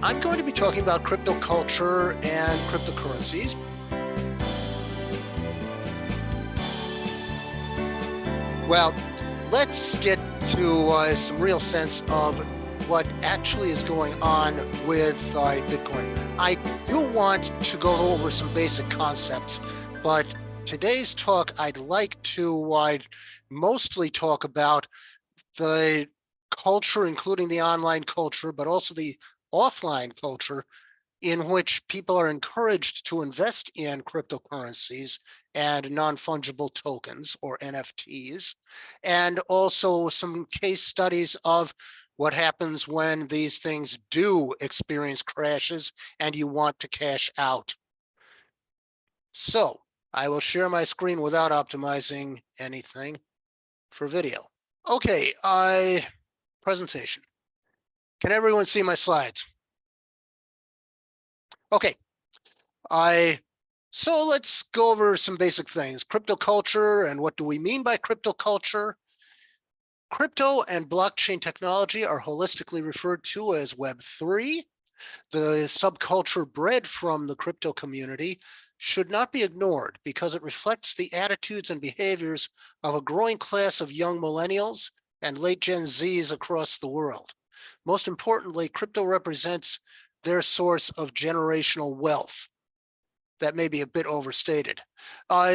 I'm going to be talking about crypto culture and cryptocurrencies. Well, let's get to some real sense of what actually is going on with Bitcoin. I do want to go over some basic concepts, but today's talk, I'd like to mostly talk about the culture, including the online culture, but also the offline culture in which people are encouraged to invest in cryptocurrencies and non-fungible tokens, or NFTs, and also some case studies of what happens when these things do experience crashes and you want to cash out. So I will share my screen without optimizing anything for video. Okay, presentation. Can everyone see my slides? Okay, so let's go over some basic things. Crypto culture and what do we mean by crypto culture? Crypto and blockchain technology are holistically referred to as Web3. The subculture bred from the crypto community should not be ignored because it reflects the attitudes and behaviors of a growing class of young millennials and late Gen Zs across the world. Most importantly, crypto represents their source of generational wealth. That may be a bit overstated.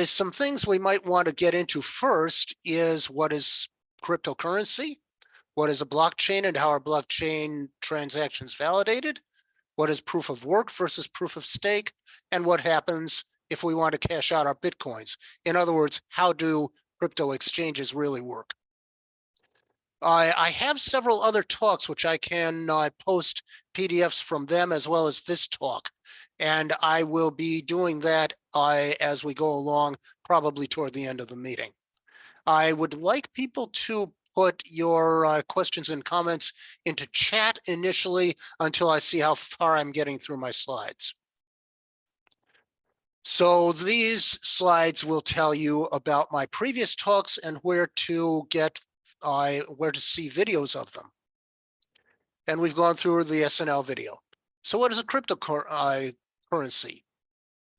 Some things we might want to get into first is what is cryptocurrency, what is a blockchain and how are blockchain transactions validated, what is proof of work versus proof of stake, and what happens if we want to cash out our Bitcoins. In other words, how do crypto exchanges really work? I have several other talks which I can post PDFs from them as well as this talk. And I will be doing that as we go along, probably toward the end of the meeting. I would like people to put your questions and comments into chat initially until I see how far I'm getting through my slides. So these slides will tell you about my previous talks and where to see videos of them. And we've gone through the SNL video. So what is a cryptocurrency?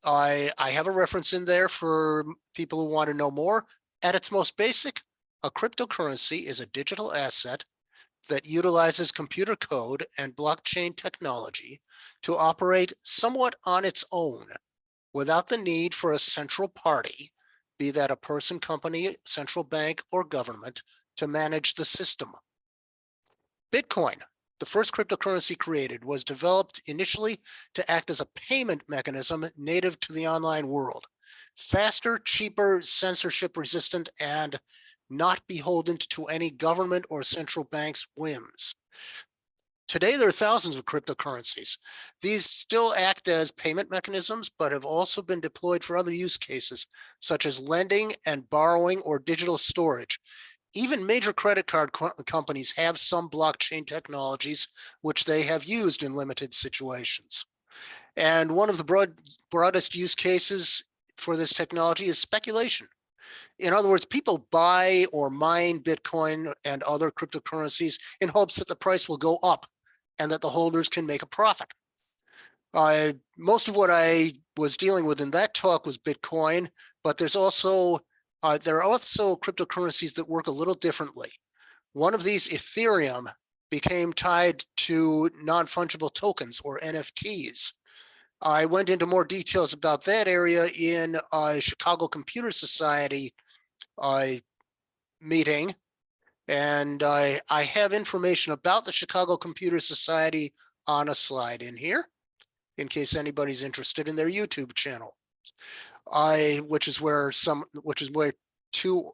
I have a reference in there for people who want to know more. At its most basic, a cryptocurrency is a digital asset that utilizes computer code and blockchain technology to operate somewhat on its own without the need for a central party, be that a person, company, central bank, or government, to manage the system. Bitcoin, the first cryptocurrency created, was developed initially to act as a payment mechanism native to the online world. Faster, cheaper, censorship resistant, and not beholden to any government or central bank's whims. Today, there are thousands of cryptocurrencies. These still act as payment mechanisms, but have also been deployed for other use cases, such as lending and borrowing or digital storage. Even major credit card companies have some blockchain technologies which they have used in limited situations. And one of the broadest use cases for this technology is speculation. In other words, people buy or mine Bitcoin and other cryptocurrencies in hopes that the price will go up and that the holders can make a profit. Most of what I was dealing with in that talk was Bitcoin, but there are also cryptocurrencies that work a little differently. One of these, Ethereum, became tied to non-fungible tokens, or NFTs. I went into more details about that area in a Chicago Computer Society meeting. And I have information about the Chicago Computer Society on a slide in here, in case anybody's interested in their YouTube channel. Which is where two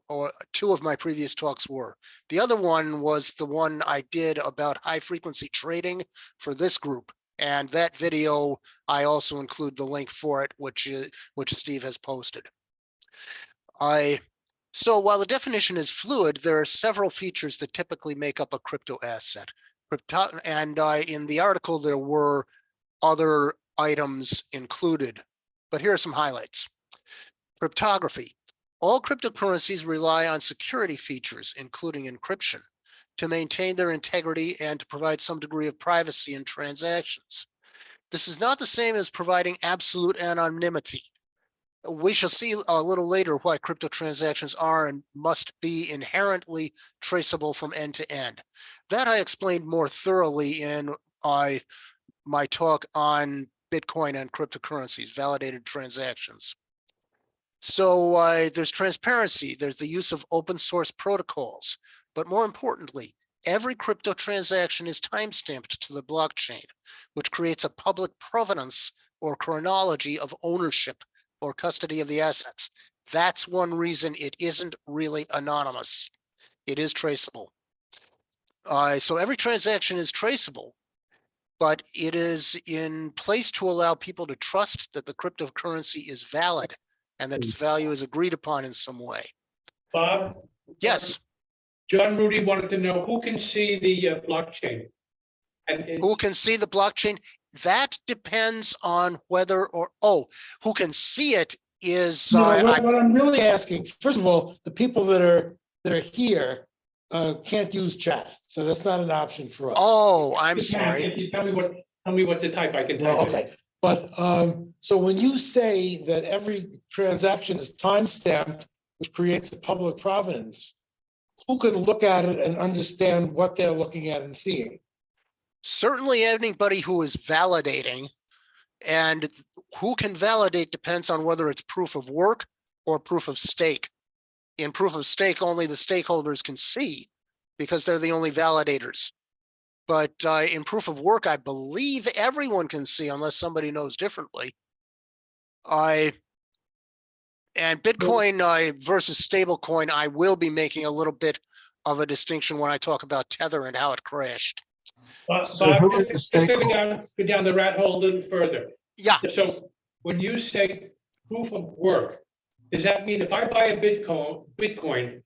of my previous talks were. The other one was the one I did about high frequency trading for this group. And that video, I also include the link for it, which Steve has posted. So while the definition is fluid, there are several features that typically make up a crypto asset. And in the article, there were other items included, but here are some highlights. Cryptography. All cryptocurrencies rely on security features, including encryption, to maintain their integrity and to provide some degree of privacy in transactions. This is not the same as providing absolute anonymity. We shall see a little later why crypto transactions are and must be inherently traceable from end to end. That I explained more thoroughly in my talk on Bitcoin and cryptocurrencies, validated transactions. So there's transparency, there's the use of open source protocols, but more importantly, every crypto transaction is timestamped to the blockchain, which creates a public provenance or chronology of ownership or custody of the assets. That's one reason it isn't really anonymous. It is traceable. So every transaction is traceable, but it is in place to allow people to trust that the cryptocurrency is valid and that its value is agreed upon in some way. Bob? Yes. John Rudy wanted to know who can see the blockchain. And who can see the blockchain? That depends on whether or, who can see it is. No, what I'm really asking, first of all, the people that are here can't use chat, so that's not an option for us. Oh, I'm If sorry. you tell me what to type, I can type Well, it. okay, but so when you say that every transaction is timestamped, which creates a public provenance, who can look at it and understand what they're looking at and seeing? Certainly anybody who is validating, and who can validate depends on whether it's proof of work or proof of stake. In proof of stake, only the stakeholders can see because they're the only validators. But in proof of work, I believe everyone can see unless somebody knows differently. And Bitcoin versus stablecoin, I will be making a little bit of a distinction when I talk about Tether and how it crashed. Bob, So just to go down the rat hole a little further. Yeah. So when you say proof of work, does that mean if I buy a Bitcoin,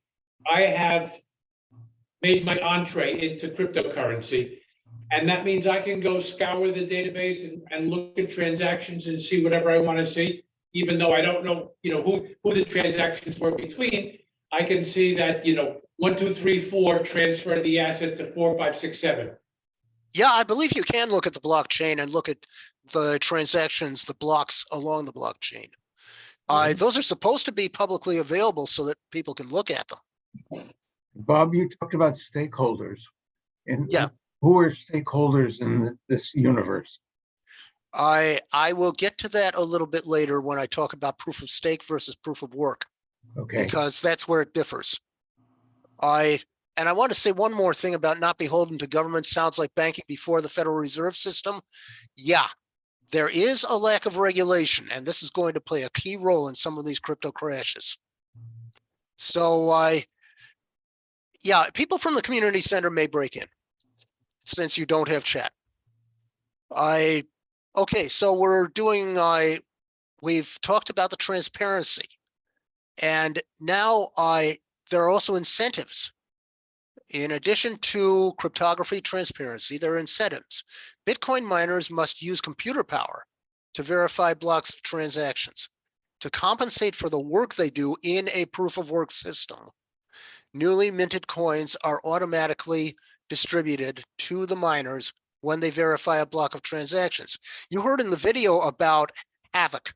I have made my entree into cryptocurrency, and that means I can go scour the database and look at transactions and see whatever I want to see, even though I don't know, who the transactions were between. I can see that, 1, 2, 3, 4 transfer the asset to 4, 5, 6, 7. Yeah, I believe you can look at the blockchain and look at the transactions, the blocks along the blockchain. Those are supposed to be publicly available so that people can look at them. Bob, you talked about stakeholders. And yeah, who are stakeholders in this universe? I will get to that a little bit later when I talk about proof of stake versus proof of work. Okay. Because that's where it differs. And I want to say one more thing about not beholden to government. Sounds like banking before the Federal Reserve System. Yeah, there is a lack of regulation, and this is going to play a key role in some of these crypto crashes. So yeah, people from the community center may break in since you don't have chat. Okay, so we're doing, we've talked about the transparency, and now there are also incentives. In addition to cryptography transparency, there are incentives. Bitcoin miners must use computer power to verify blocks of transactions. To compensate for the work they do in a proof of work system, newly minted coins are automatically distributed to the miners when they verify a block of transactions. You heard in the video about Havoc.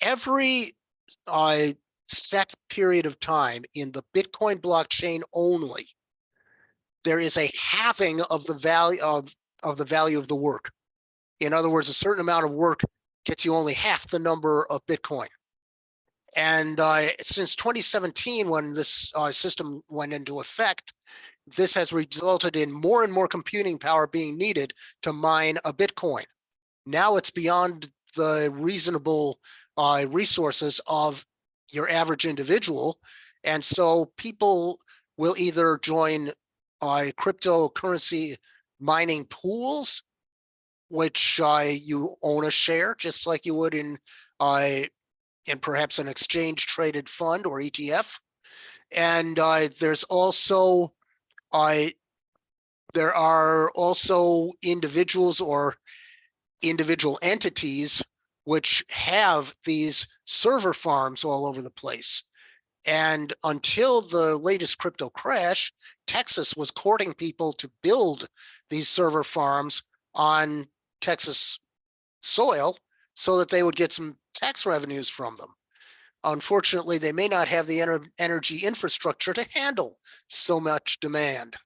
Every set period of time in the Bitcoin blockchain only, there is a halving of the value of the work. In other words, a certain amount of work gets you only half the number of Bitcoin. And since 2017, when this system went into effect, this has resulted in more and more computing power being needed to mine a Bitcoin. Now it's beyond the reasonable resources of your average individual. And so people will either join cryptocurrency mining pools, which you own a share, just like you would in perhaps an exchange traded fund or ETF. And there's also, there are also individuals or individual entities which have these server farms all over the place. And until the latest crypto crash, Texas was courting people to build these server farms on Texas soil so that they would get some tax revenues from them. Unfortunately, they may not have the energy infrastructure to handle so much demand,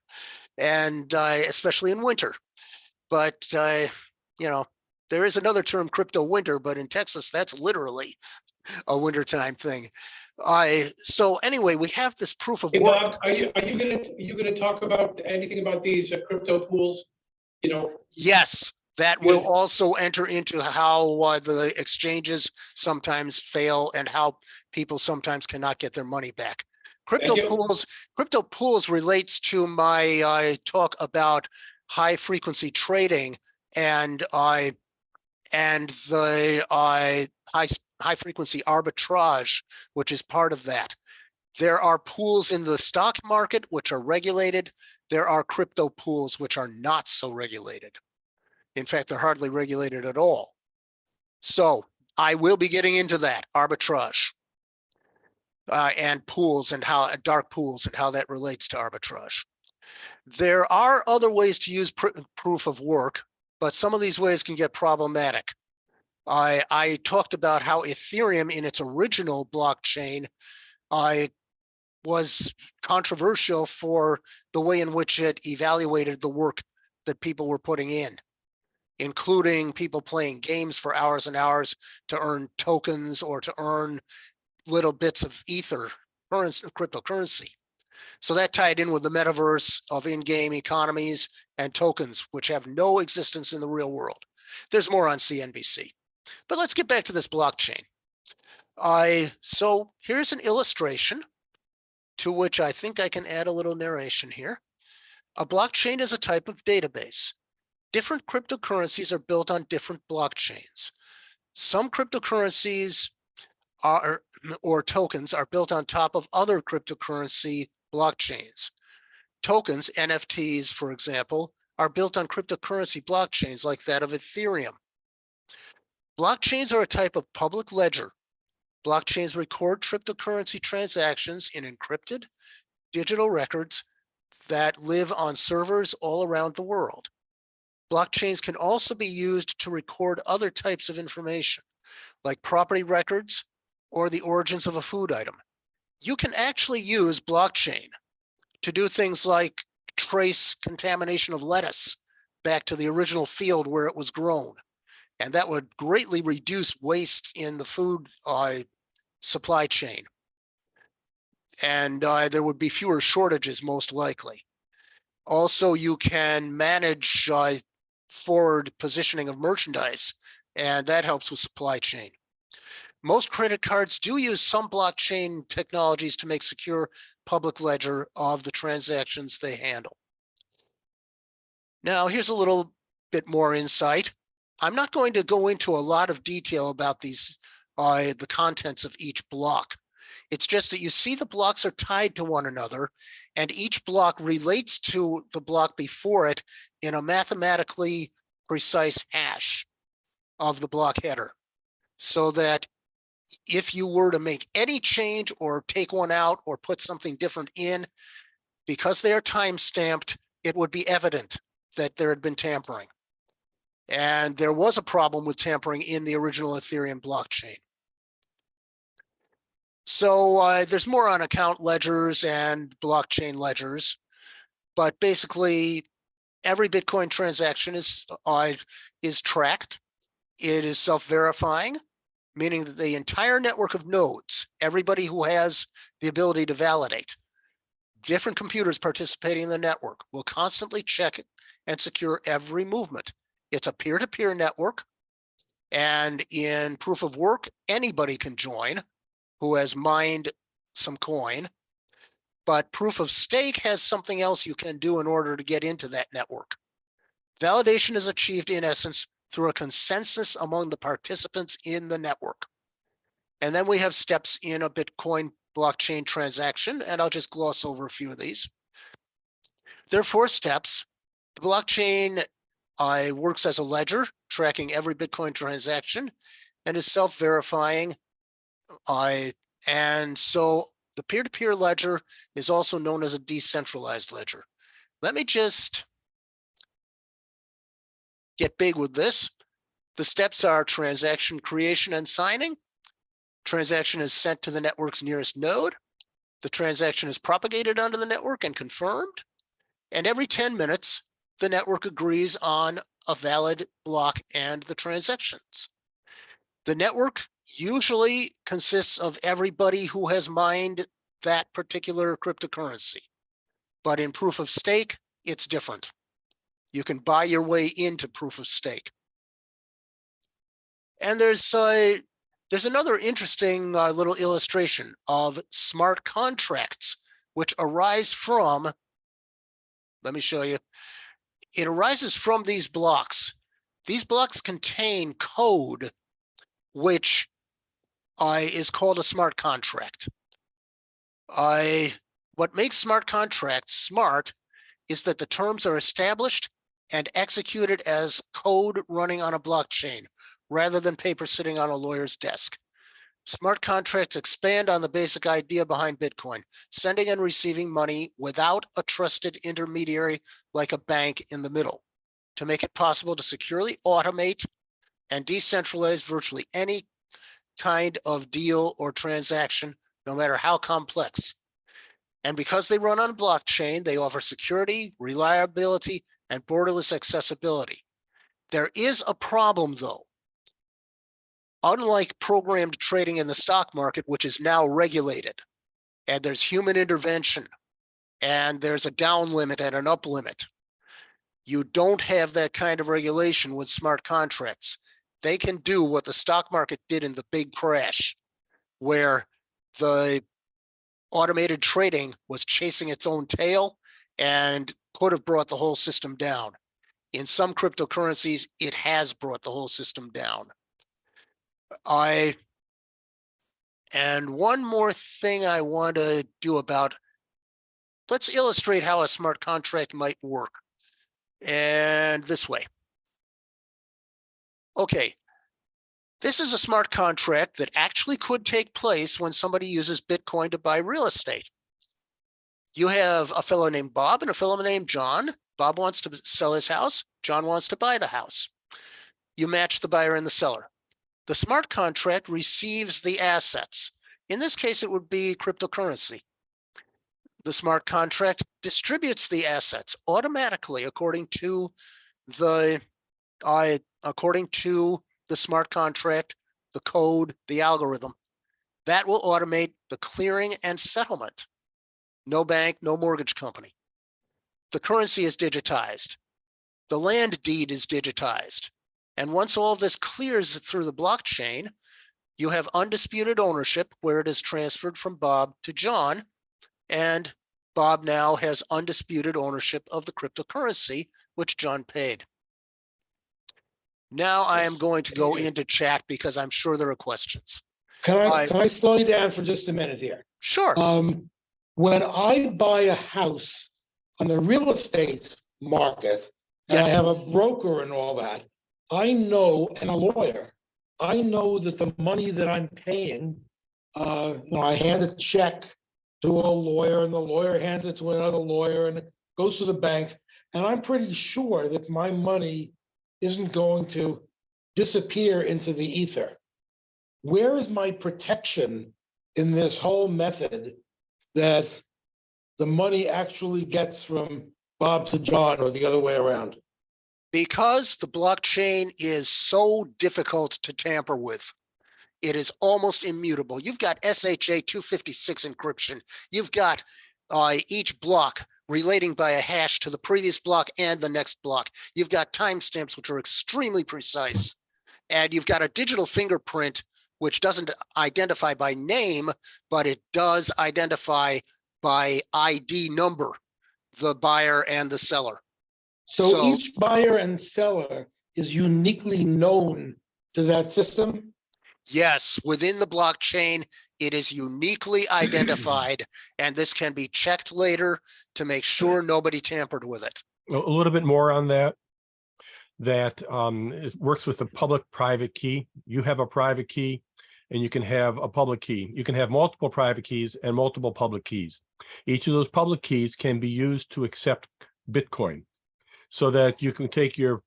and especially in winter. But you know, there is another term, crypto winter, but in Texas, that's literally a wintertime thing. So anyway, we have this proof of Hey, work. Bob, are you gonna talk about anything about these crypto pools? You know, Yes, that will Good. also enter into how the exchanges sometimes fail and how people sometimes cannot get their money back. Thank you. Crypto pools relates to my talk about high frequency trading and the high frequency arbitrage, which is part of that. There are pools in the stock market which are regulated. There are crypto pools which are not so regulated. In fact, they're hardly regulated at all. So I will be getting into that arbitrage and pools and how dark pools and how that relates to arbitrage. There are other ways to use proof of work, but some of these ways can get problematic. I talked about how Ethereum in its original blockchain was controversial for the way in which it evaluated the work that people were putting in, including people playing games for hours and hours to earn tokens or to earn little bits of ether, cryptocurrency. So that tied in with the metaverse of in-game economies and tokens, which have no existence in the real world. There's more on CNBC. But let's get back to this blockchain. So here's an illustration to which I think I can add a little narration here. A blockchain is a type of database. Different cryptocurrencies are built on different blockchains. Some cryptocurrencies or tokens are built on top of other cryptocurrency blockchains. Tokens, NFTs, for example, are built on cryptocurrency blockchains like that of Ethereum. Blockchains are a type of public ledger. Blockchains record cryptocurrency transactions in encrypted digital records that live on servers all around the world. Blockchains can also be used to record other types of information, like property records or the origins of a food item. You can actually use blockchain to do things like trace contamination of lettuce back to the original field where it was grown. And that would greatly reduce waste in the food supply chain. And there would be fewer shortages, most likely. Also, you can manage forward positioning of merchandise, and that helps with supply chain. Most credit cards do use some blockchain technologies to make secure public ledger of the transactions they handle. Now, here's a little bit more insight. I'm not going to go into a lot of detail about these, the contents of each block. It's just that you see the blocks are tied to one another, and each block relates to the block before it in a mathematically precise hash of the block header, so that if you were to make any change or take one out or put something different in, because they are time stamped, it would be evident that there had been tampering. And there was a problem with tampering in the original Ethereum blockchain. So there's more on account ledgers and blockchain ledgers, but basically every Bitcoin transaction is tracked. It is self-verifying, meaning that the entire network of nodes, everybody who has the ability to validate, different computers participating in the network will constantly check and secure every movement. It's a peer-to-peer network, and in proof of work, anybody can join who has mined some coin, but proof of stake has something else you can do in order to get into that network. Validation is achieved in essence through a consensus among the participants in the network. And then we have steps in a Bitcoin blockchain transaction, and I'll just gloss over a few of these. There are 4 steps. The blockchain works as a ledger, tracking every Bitcoin transaction, and is self-verifying. And so the peer-to-peer ledger is also known as a decentralized ledger. Let me just get big with this. The steps are transaction creation and signing. Transaction is sent to the network's nearest node. The transaction is propagated onto the network and confirmed. And every 10 minutes, the network agrees on a valid block and the transactions. The network usually consists of everybody who has mined that particular cryptocurrency. But in proof of stake, it's different. You can buy your way into proof of stake. And there's another interesting little illustration of smart contracts, which arise from, let me show you. It arises from these blocks. These blocks contain code, which is called a smart contract. What makes smart contracts smart is that the terms are established and executed as code running on a blockchain, rather than paper sitting on a lawyer's desk. Smart contracts expand on the basic idea behind Bitcoin, sending and receiving money without a trusted intermediary like a bank in the middle, to make it possible to securely automate and decentralize virtually any kind of deal or transaction, no matter how complex. And because they run on blockchain, they offer security, reliability, and borderless accessibility. There is a problem, though. Unlike programmed trading in the stock market, which is now regulated, and there's human intervention, and there's a down limit and an up limit, you don't have that kind of regulation with smart contracts. They can do what the stock market did in the big crash, where the automated trading was chasing its own tail and could have brought the whole system down. In some cryptocurrencies, it has brought the whole system down. And one more thing I want to do about, let's illustrate how a smart contract might work. And this way. Okay, this is a smart contract that actually could take place when somebody uses Bitcoin to buy real estate. You have a fellow named Bob and a fellow named John. Bob wants to sell his house. John wants to buy the house. You match the buyer and the seller. The smart contract receives the assets. In this case, it would be cryptocurrency. The smart contract distributes the assets automatically according to the smart contract, the code, the algorithm. That will automate the clearing and settlement. No bank, no mortgage company. The currency is digitized. The land deed is digitized. And once all this clears through the blockchain, you have undisputed ownership where it is transferred from Bob to John. And Bob now has undisputed ownership of the cryptocurrency, which John paid. Now I am going to go into chat because I'm sure there are questions. Can I slow you down for just a minute here? Sure. When I buy a house on the real estate market, and I Yes. have a broker and all that, I know, and a lawyer, I know that the money that I'm paying, I hand a check to a lawyer and the lawyer hands it to another lawyer and it goes to the bank. And I'm pretty sure that my money isn't going to disappear into the ether. Where is my protection in this whole method that the money actually gets from Bob to John or the other way around? Because the blockchain is so difficult to tamper with, it is almost immutable. You've got SHA 256 encryption. You've got each block relating by a hash to the previous block and the next block. You've got timestamps, which are extremely precise. And you've got a digital fingerprint, which doesn't identify by name, but it does identify by ID number, the buyer and the seller. So each buyer and seller is uniquely known to that system? Yes, within the blockchain, it is uniquely identified, and this can be checked later to make sure nobody tampered with it. A little bit more on that. It works with the public-private key. You have a private key, and you can have a public key. You can have multiple private keys and multiple public keys. Each of those public keys can be used to accept Bitcoin, so that you can take your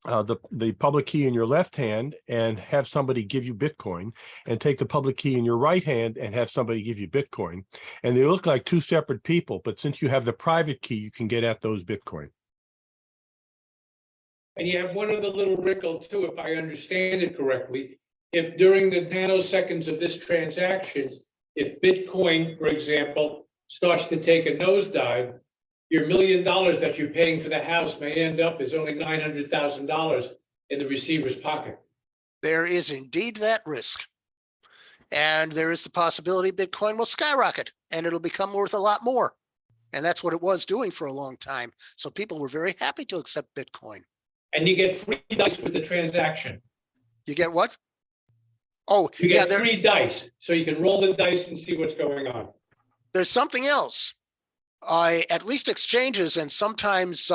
the public key in your left hand and have somebody give you Bitcoin, and take the public key in your right hand and have somebody give you Bitcoin. And they look like two separate people, but since you have the private key, you can get at those Bitcoin. And you have one other little wrinkle too, if I understand it correctly. If during the nanoseconds of this transaction, if Bitcoin, for example, starts to take a nosedive, your $1 million that you're paying for the house may end up as only $900,000 in the receiver's pocket. There is indeed that risk. And there is the possibility Bitcoin will skyrocket and it'll become worth a lot more. And that's what it was doing for a long time. So people were very happy to accept Bitcoin. And you get free dice with the transaction. You get what? Oh, You yeah, get free dice, so you can roll the dice and see what's going on. there's something else. At least exchanges, and sometimes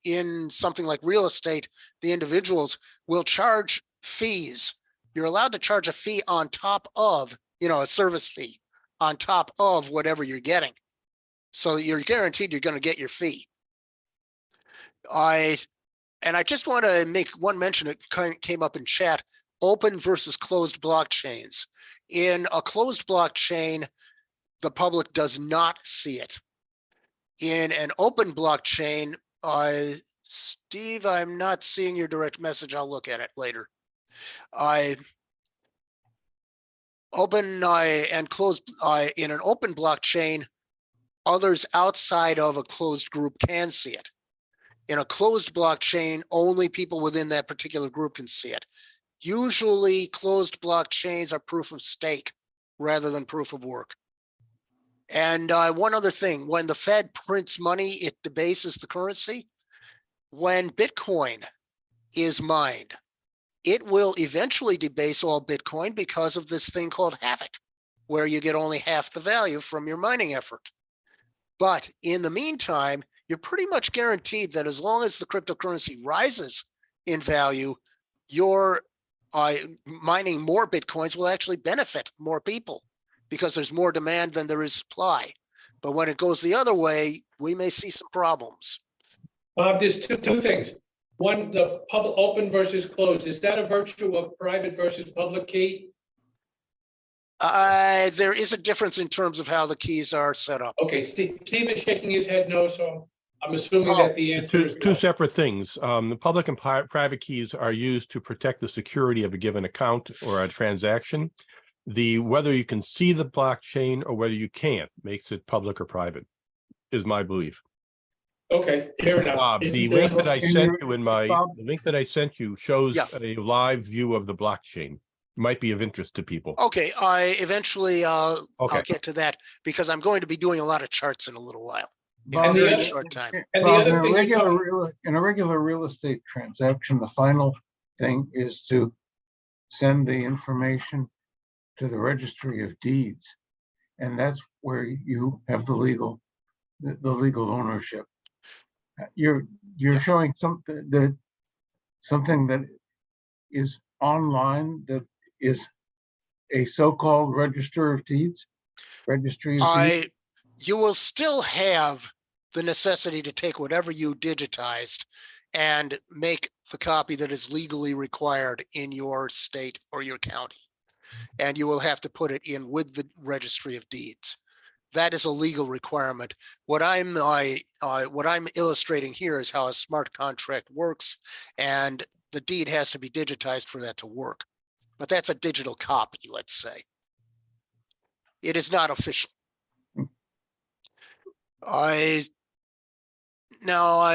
in something like real estate, the individuals will charge fees. You're allowed to charge a fee on top of, a service fee on top of whatever you're getting. So you're guaranteed you're going to get your fee. And I just want to make one mention. It came up in chat: open versus closed blockchains. In a closed blockchain, the public does not see it. In an open blockchain, Steve, I'm not seeing your direct message. I'll look at it later. Open and closed in an open blockchain, others outside of a closed group can see it. In a closed blockchain, only people within that particular group can see it. Usually closed blockchains are proof of stake rather than proof of work. And one other thing, when the Fed prints money, it debases the currency. When Bitcoin is mined, it will eventually debase all Bitcoin because of this thing called havoc, where you get only half the value from your mining effort. But in the meantime, you're pretty much guaranteed that as long as the cryptocurrency rises in value, your mining more Bitcoins will actually benefit more people because there's more demand than there is supply. But when it goes the other way, we may see some problems. Bob, there's two things. One, the public open versus closed. Is that a virtue of private versus public key? There is a difference in terms of how the keys are set up. Okay, Steve is shaking his head no, so I'm assuming that the answer is no. Two separate things. The public and private keys are used to protect the security of a given account or a transaction. Whether you can see the blockchain or whether you can't makes it public or private, is my belief. Okay, fair enough. Bob, the link that I sent you the link that I sent you shows a live view of the blockchain. Might be of interest to people. Okay, I'll get to that because I'm going to be doing a lot of charts in a little while. Bob, And the very other- short time. And Bob, the other thing in a regular real estate transaction, the final thing is to send the information to the registry of deeds. And that's where you have the legal ownership. You're showing something that is online, that is a so-called registry of deeds. You will still have the necessity to take whatever you digitized and make the copy that is legally required in your state or your county. And you will have to put it in with the registry of deeds. That is a legal requirement. What I'm illustrating here is how a smart contract works, and the deed has to be digitized for that to work. But that's a digital copy, let's say. It is not official.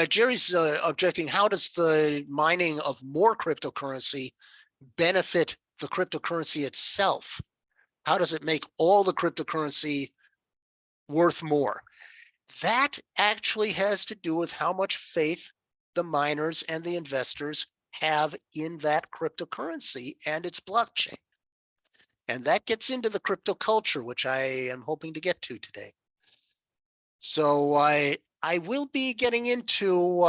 Jerry's objecting. How does the mining of more cryptocurrency benefit the cryptocurrency itself? How does it make all the cryptocurrency worth more? That actually has to do with how much faith the miners and the investors have in that cryptocurrency and its blockchain. And that gets into the crypto culture, which I am hoping to get to today. So I will be getting into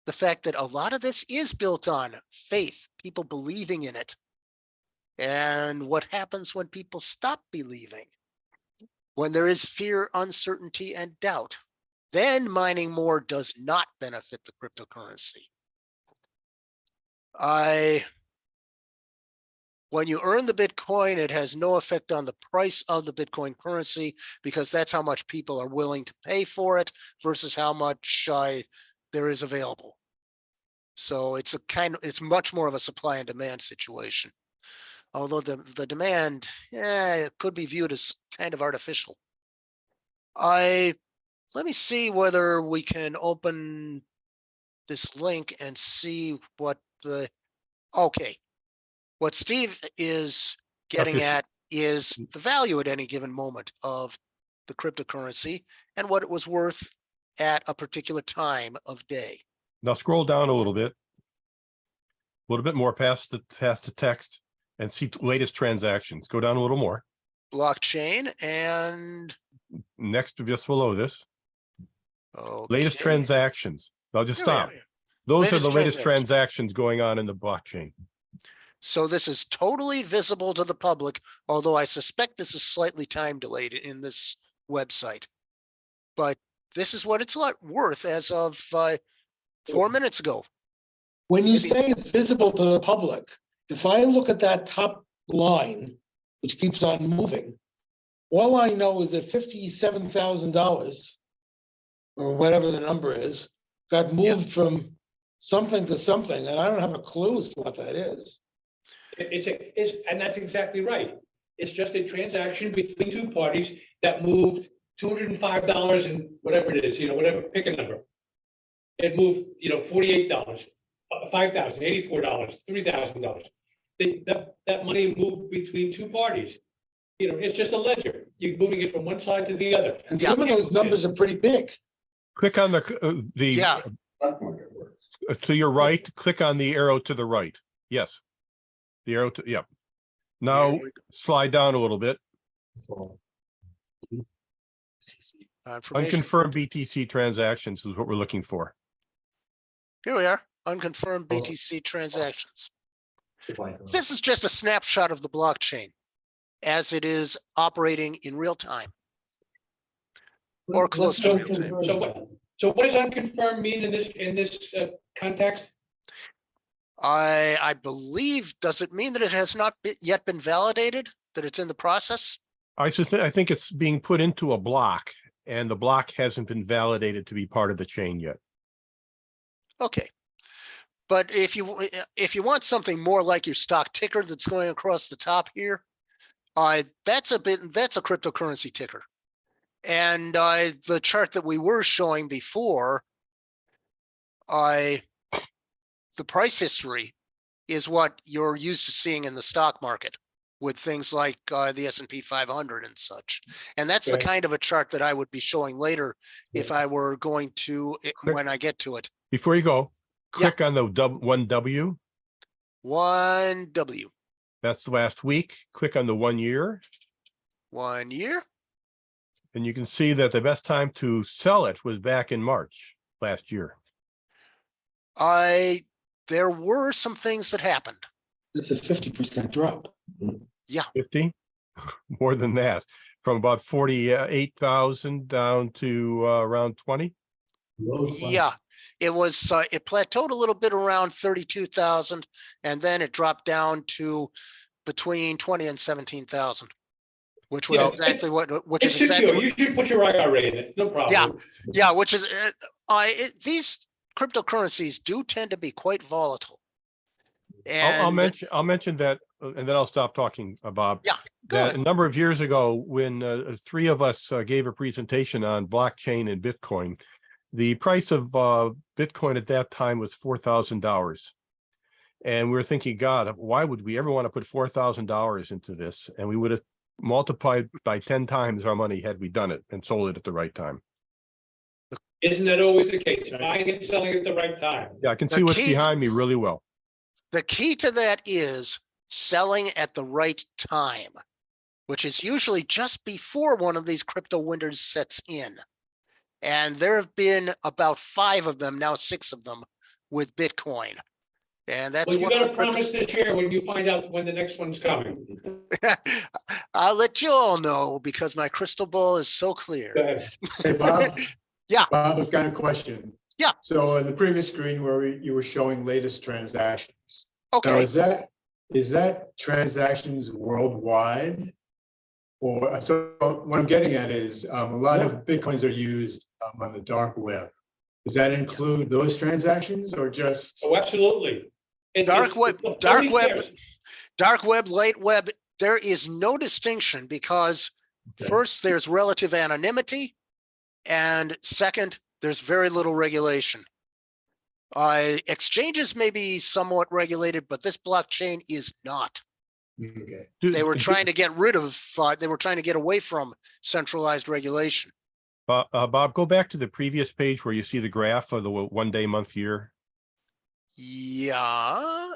the fact that a lot of this is built on faith, people believing in it, and what happens when people stop believing, when there is fear, uncertainty, and doubt. Then mining more does not benefit the cryptocurrency. When you earn the Bitcoin, it has no effect on the price of the Bitcoin currency because that's how much people are willing to pay for it versus how much there is available. So it's it's much more of a supply and demand situation. Although the demand, it could be viewed as kind of artificial. Let me see whether we can open this link and see what okay. What Steve is getting at is the value at any given moment of the cryptocurrency and what it was worth at a particular time of day. Now scroll down a little bit more past the text and see latest transactions. Go down a little more. Blockchain and Next, just below this, latest okay. transactions. I'll just Here we stop. are. Those are Latest the latest transactions going on in the blockchain. So this is totally visible to the public, although I suspect this is slightly time delayed in this website. But this is what it's worth as of 4 minutes ago. When you say it's visible to the public, if I look at that top line, which keeps on moving, all I know is that $57,000 or whatever the number is, got moved from something to something, and I don't have a clue as to what that is. And that's exactly right. It's just a transaction between two parties that moved $205 and whatever it is, whatever, pick a number. It moved, $48, $5,000, $84, $3,000. That money moved between two parties. It's just a ledger. You're moving it from one side to the other. And some of those numbers are pretty big. Click on to your right. Click on the arrow to the right. Yes. The arrow to, Now slide down a little bit. Unconfirmed BTC transactions is what we're looking for. Here we are, unconfirmed BTC transactions. This is just a snapshot of the blockchain as it is operating in real time. Or close to real time. So what does unconfirmed mean in this context? I believe, does it mean that it has not yet been validated, that it's in the process? I think it's being put into a block and the block hasn't been validated to be part of the chain yet. Okay. But if you want something more like your stock ticker that's going across the top here, that's a cryptocurrency ticker. And the chart that we were showing before, the price history is what you're used to seeing in the stock market with things like the S&P 500 and such. And that's the kind of a chart that I would be showing later if I were going to, when I get to it. Before you go, click on the 1W. 1W. That's the last week. Click on the 1 year. 1 year. And you can see that the best time to sell it was back in March last year. There were some things that happened. It's a 50% drop. Yeah. 50? More than that. From about 48,000 down to around 20? Yeah. It was, it plateaued a little bit around 32,000 and then it dropped down to between 20 and 17,000, which was exactly it's secure. You should put your IRA in it. No problem. Yeah. Which is, these cryptocurrencies do tend to be quite volatile. And I'll mention that, and then I'll stop talking, Bob. Yeah, go that ahead. A number of years ago, when 3 of us gave a presentation on blockchain and Bitcoin, the price of Bitcoin at that time was $4,000. And we were thinking, God, why would we ever want to put $4,000 into this? And we would have multiplied by 10 times our money had we done it and sold it at the right time. Isn't that always the case? Buying and selling at the right time. Yeah, I can see what's behind me really well. The key to that is selling at the right time, which is usually just before one of these crypto winters sets in. And there have been about 5 of them, now 6 of them with Bitcoin. And that's well, you got to promise to share when you find out when the next one's coming. I'll let you all know because my crystal ball is so clear. Go ahead. Hey, Bob. Yeah. Bob, I've got a question. Yeah. So in the previous screen where you were showing latest transactions, Now, Okay, is that transactions worldwide? Or, so what I'm getting at is, a lot of Bitcoins are used on the dark web. Does that include those transactions or just? Oh, absolutely. Dark web, Nobody cares. dark web, light web, there is no distinction because Okay. first, there's relative anonymity, and second, there's very little regulation. Exchanges may be somewhat regulated, but this blockchain is not. Okay. They were trying to get rid of, they were trying to get away from centralized regulation. Bob, go back to the previous page where you see the graph of the 1 day, month, year. Yeah,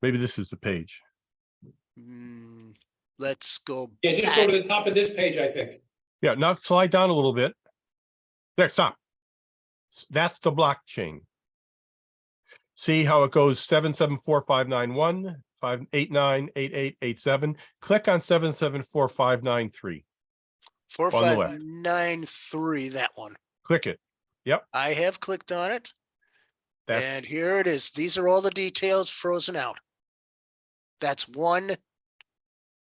Maybe this is the page. let's go. Yeah, just go to the top of this page, I think. Yeah, now slide down a little bit. There, stop. That's the blockchain. See how it goes 774591, 5898887. Click on 774593. 4593, that one. Click it. Yep. I have clicked on it. That's And here it is. These are all the details frozen out. That's one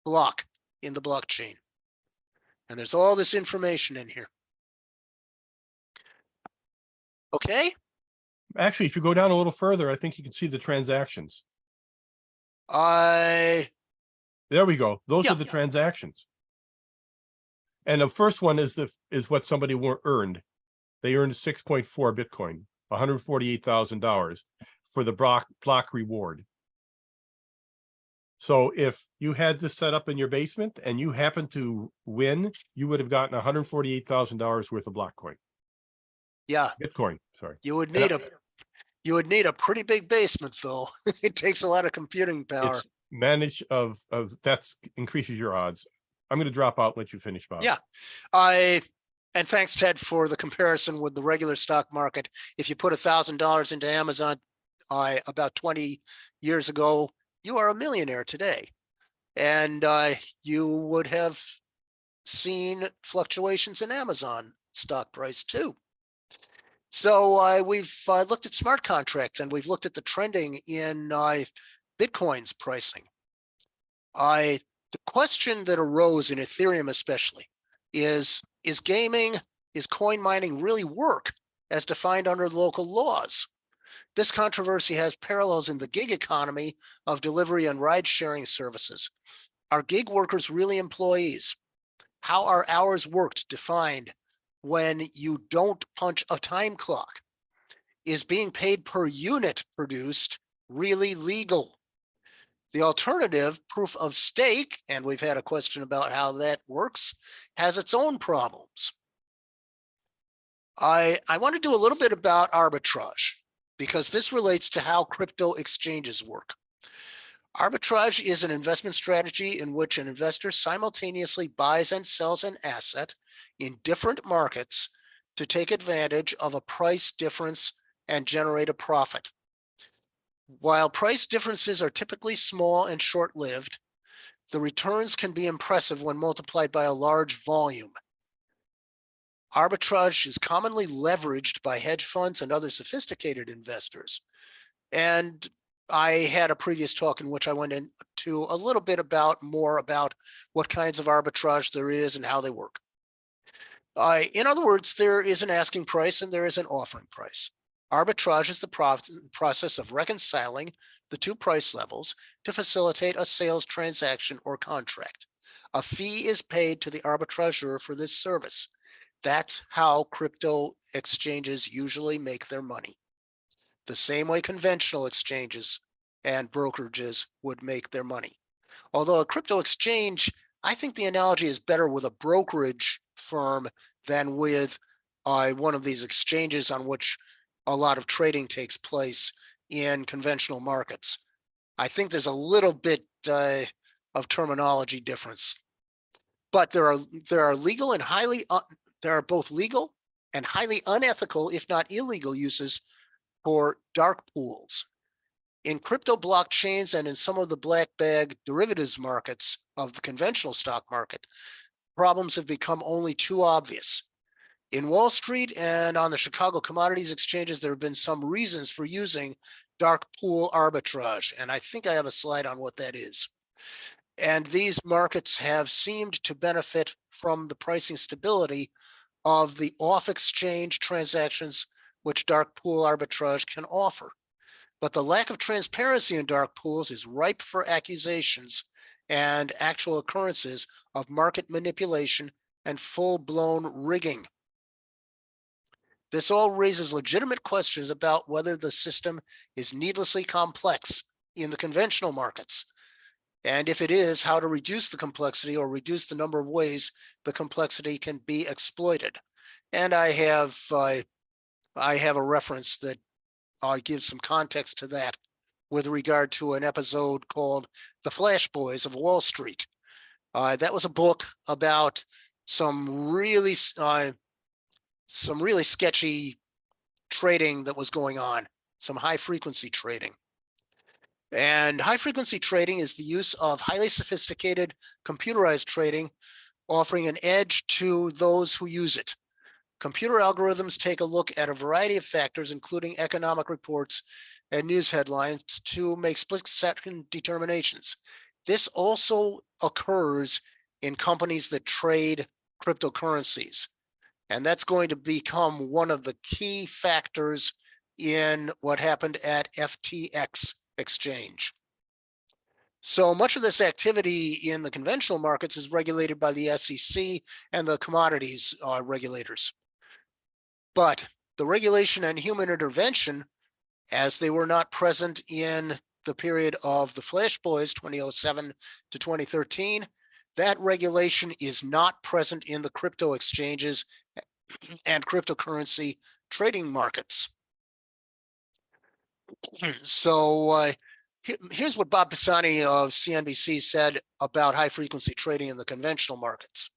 block in the blockchain. And there's all this information in here. Okay. actually, if you go down a little further, I think you can see the transactions. I There we go. Those Yeah. are the transactions. And the first one is what somebody earned. They earned 6.4 Bitcoin, $148,000 for the block reward. So if you had this set up in your basement and you happened to win, you would have gotten $148,000 worth of block coin. yeah, Bitcoin, sorry. you would need a pretty big basement though. It takes a lot of computing power. It's managed of that's increases your odds. I'm going to drop out and let you finish, Bob. Yeah. And thanks, Ted, for the comparison with the regular stock market. If you put $1,000 into Amazon about 20 years ago, you are a millionaire today. And you would have seen fluctuations in Amazon stock price too. So we've looked at smart contracts and we've looked at the trending in Bitcoin's pricing. The question that arose in Ethereum especially is coin mining really work as defined under local laws? This controversy has parallels in the gig economy of delivery and ride sharing services. Are gig workers really employees? How are hours worked defined when you don't punch a time clock? Is being paid per unit produced really legal? The alternative, proof of stake, and we've had a question about how that works, has its own problems. I want to do a little bit about arbitrage because this relates to how crypto exchanges work. Arbitrage is an investment strategy in which an investor simultaneously buys and sells an asset in different markets to take advantage of a price difference and generate a profit. While price differences are typically small and short-lived, the returns can be impressive when multiplied by a large volume. Arbitrage is commonly leveraged by hedge funds and other sophisticated investors. And I had a previous talk in which I went into a little bit more about what kinds of arbitrage there is and how they work. In other words, there is an asking price and there is an offering price. Arbitrage is the process of reconciling the two price levels to facilitate a sales transaction or contract. A fee is paid to the arbitrageur for this service. That's how crypto exchanges usually make their money. The same way conventional exchanges and brokerages would make their money. Although a crypto exchange, I think the analogy is better with a brokerage firm than with one of these exchanges on which a lot of trading takes place in conventional markets. I think there's a little bit of terminology difference, but there are legal and there are both legal and highly unethical, if not illegal, uses for dark pools. In crypto blockchains and in some of the black bag derivatives markets of the conventional stock market, problems have become only too obvious. In Wall Street and on the Chicago commodities exchanges, there have been some reasons for using dark pool arbitrage. And I think I have a slide on what that is. And these markets have seemed to benefit from the pricing stability of the off-exchange transactions which dark pool arbitrage can offer. But the lack of transparency in dark pools is ripe for accusations and actual occurrences of market manipulation and full-blown rigging. This all raises legitimate questions about whether the system is needlessly complex in the conventional markets. And if it is, how to reduce the complexity or reduce the number of ways the complexity can be exploited. And I have a reference that gives some context to that with regard to an episode called The Flash Boys of Wall Street. That was a book about some really sketchy trading that was going on, some high frequency trading. And high frequency trading is the use of highly sophisticated computerized trading, offering an edge to those who use it. Computer algorithms take a look at a variety of factors, including economic reports and news headlines, to make split-second determinations. This also occurs in companies that trade cryptocurrencies. And that's going to become one of the key factors in what happened at FTX exchange. So much of this activity in the conventional markets is regulated by the SEC and the commodities regulators. But the regulation and human intervention, as they were not present in the period of the Flash Boys 2007 to 2013, that regulation is not present in the crypto exchanges and cryptocurrency trading markets. So here's what Bob Pisani of CNBC said about high frequency trading in the conventional markets.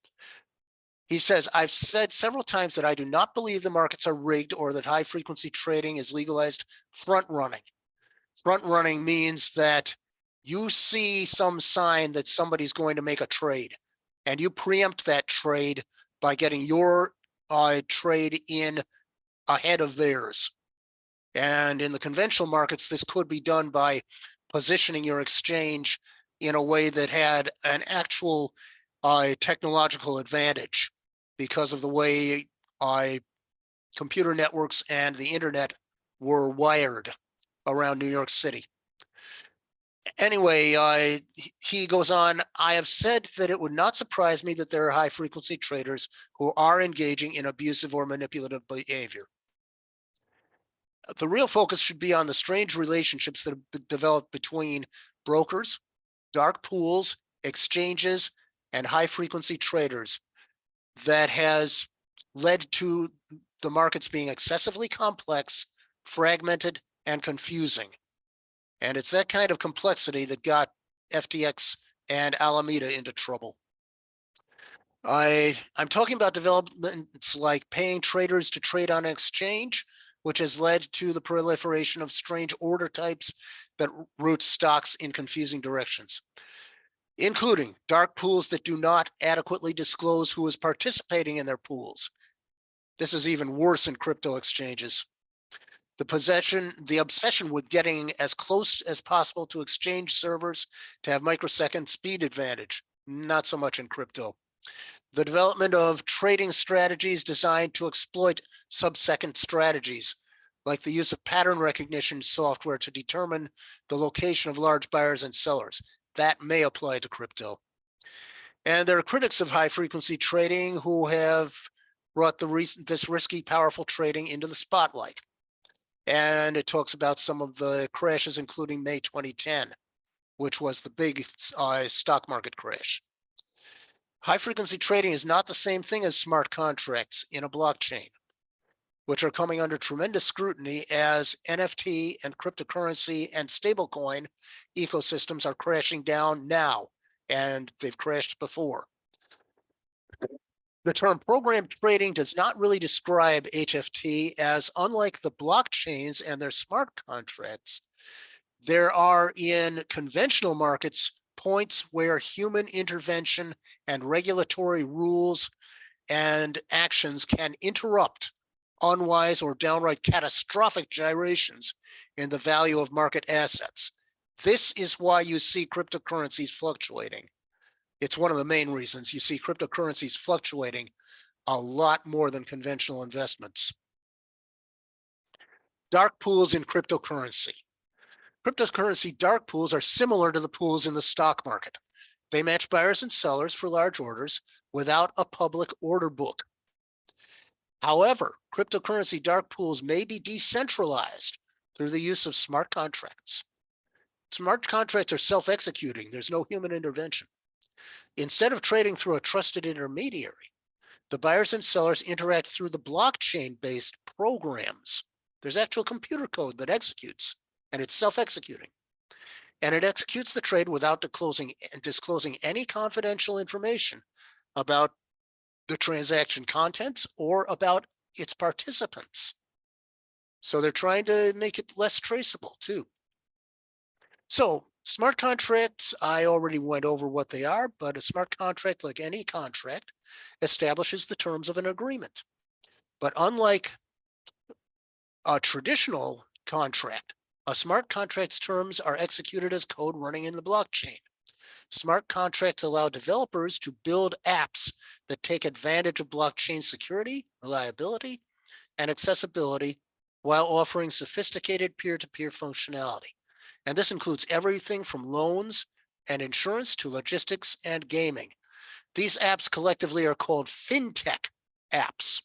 He says, I've said several times that I do not believe the markets are rigged or that high frequency trading is legalized front running. Front running means that you see some sign that somebody's going to make a trade and you preempt that trade by getting your trade in ahead of theirs. And in the conventional markets, this could be done by positioning your exchange in a way that had an actual technological advantage because of the way computer networks and the internet were wired around New York City. Anyway, he goes on, I have said that it would not surprise me that there are high frequency traders who are engaging in abusive or manipulative behavior. The real focus should be on the strange relationships that have developed between brokers, dark pools, exchanges, and high frequency traders that has led to the markets being excessively complex, fragmented, and confusing. And it's that kind of complexity that got FTX and Alameda into trouble. I'm talking about developments like paying traders to trade on an exchange, which has led to the proliferation of strange order types that route stocks in confusing directions, including dark pools that do not adequately disclose who is participating in their pools. This is even worse in crypto exchanges. The obsession with getting as close as possible to exchange servers to have microsecond speed advantage, not so much in crypto. The development of trading strategies designed to exploit sub-second strategies, like the use of pattern recognition software to determine the location of large buyers and sellers. That may apply to crypto. And there are critics of high frequency trading who have brought this risky, powerful trading into the spotlight. And it talks about some of the crashes, including May 2010, which was the big stock market crash. High frequency trading is not the same thing as smart contracts in a blockchain, which are coming under tremendous scrutiny as NFT and cryptocurrency and stablecoin ecosystems are crashing down now, and they've crashed before. The term programmed trading does not really describe HFT, as unlike the blockchains and their smart contracts, there are in conventional markets points where human intervention and regulatory rules and actions can interrupt unwise, or downright catastrophic gyrations in the value of market assets. This is why you see cryptocurrencies fluctuating. It's one of the main reasons you see cryptocurrencies fluctuating a lot more than conventional investments. Dark pools in cryptocurrency. Cryptocurrency dark pools are similar to the pools in the stock market. They match buyers and sellers for large orders without a public order book. However, cryptocurrency dark pools may be decentralized through the use of smart contracts. Smart contracts are self-executing. There's no human intervention. Instead of trading through a trusted intermediary, the buyers and sellers interact through the blockchain-based programs. There's actual computer code that executes, and it's self-executing. And it executes the trade without disclosing any confidential information about the transaction contents or about its participants. So they're trying to make it less traceable too. So smart contracts, I already went over what they are, but a smart contract, like any contract, establishes the terms of an agreement. But unlike a traditional contract, a smart contract's terms are executed as code running in the blockchain. Smart contracts allow developers to build apps that take advantage of blockchain security, reliability, and accessibility while offering sophisticated peer-to-peer functionality. And this includes everything from loans and insurance to logistics and gaming. These apps collectively are called fintech apps.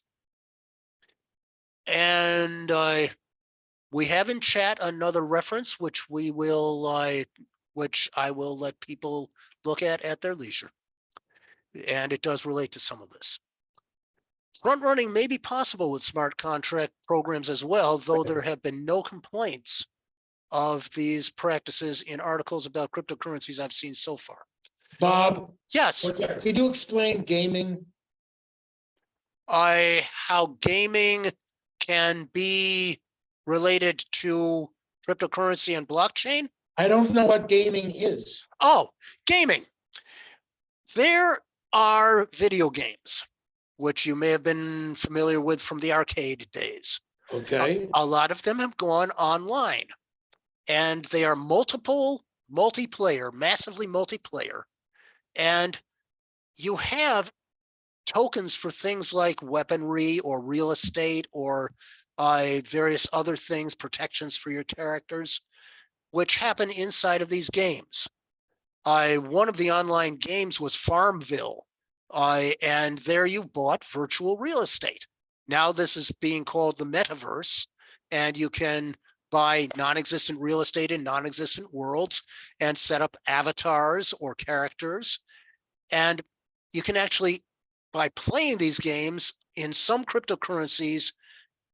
And we have in chat another reference, which I will let people look at their leisure. And it does relate to some of this. Front running may be possible with smart contract programs as well, though there have been no complaints of these practices in articles about cryptocurrencies I've seen so far. Bob, Yes, could you explain gaming? how gaming can be related to cryptocurrency and blockchain? I don't know what gaming is. Oh, gaming. There are video games, which you may have been familiar with from the arcade days. Okay, A lot of them have gone online, and they are multiplayer, massively multiplayer. And you have tokens for things like weaponry or real estate or various other things, protections for your characters, which happen inside of these games. One of the online games was Farmville, and there you bought virtual real estate. Now this is being called the metaverse, and you can buy non-existent real estate in non-existent worlds and set up avatars or characters. And you can actually, by playing these games in some cryptocurrencies,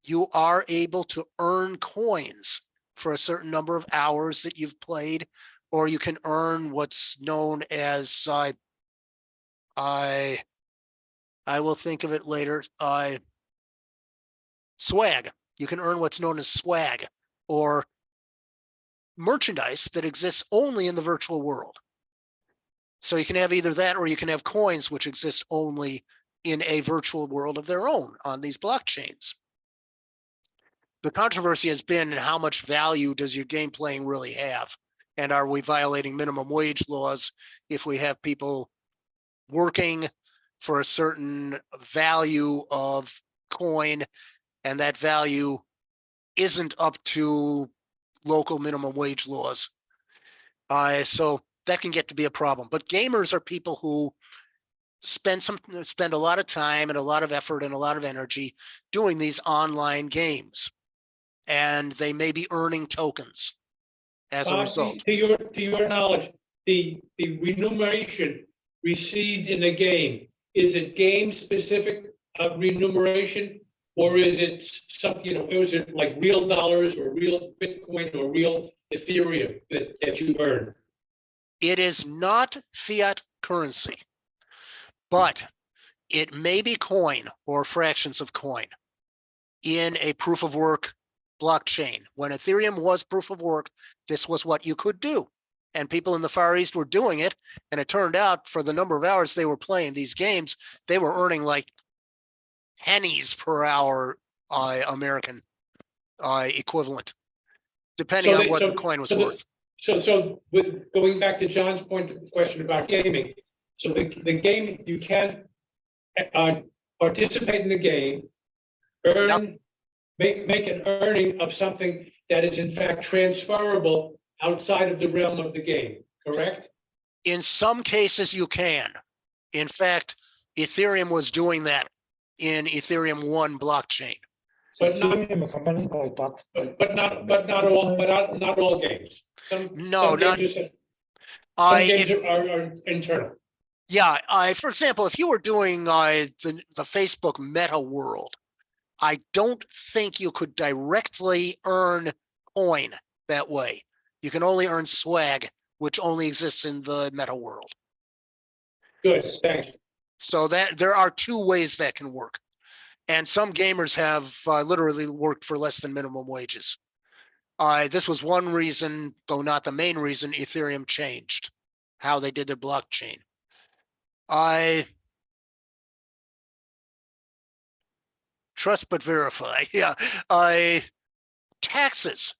you are able to earn coins for a certain number of hours that you've played, or you can earn what's known as, I will think of it later, swag. You can earn what's known as swag, or merchandise that exists only in the virtual world. So you can have either that, or you can have coins which exist only in a virtual world of their own on these blockchains. The controversy has been how much value does your game playing really have? And are we violating minimum wage laws if we have people working for a certain value of coin and that value isn't up to local minimum wage laws? So that can get to be a problem. But gamers are people who spend a lot of time and a lot of effort and a lot of energy doing these online games, and they may be earning tokens as a result. To your knowledge, the remuneration received in a game, is it game specific remuneration, or is it something, is it like real dollars or real Bitcoin or real Ethereum that you earn? It is not fiat currency, but it may be coin or fractions of coin in a proof of work blockchain. When Ethereum was proof of work, this was what you could do. And people in the Far East were doing it. And it turned out, for the number of hours they were playing these games, they were earning like pennies per hour American equivalent, depending So on they- what so- the coin was so the- worth. So with going back to John's question about gaming, so the game, you can participate in the game, earn, make an earning of something that is in fact transferable outside of the realm of the game, correct? In some cases, you can. In fact, Ethereum was doing that in Ethereum 1 blockchain. But not, Ethereum, a company like Buck. but not all games. No, Some not- games are, some If games are internal. Yeah, for example, if you were doing the Facebook Meta world, I don't think you could directly earn coin that way. You can only earn swag, which only exists in the Meta world. Good, thanks. So that there are two ways that can work. And some gamers have literally worked for less than minimum wages. This was one reason, though not the main reason, Ethereum changed how they did their blockchain. Trust but verify. Yeah. Taxes.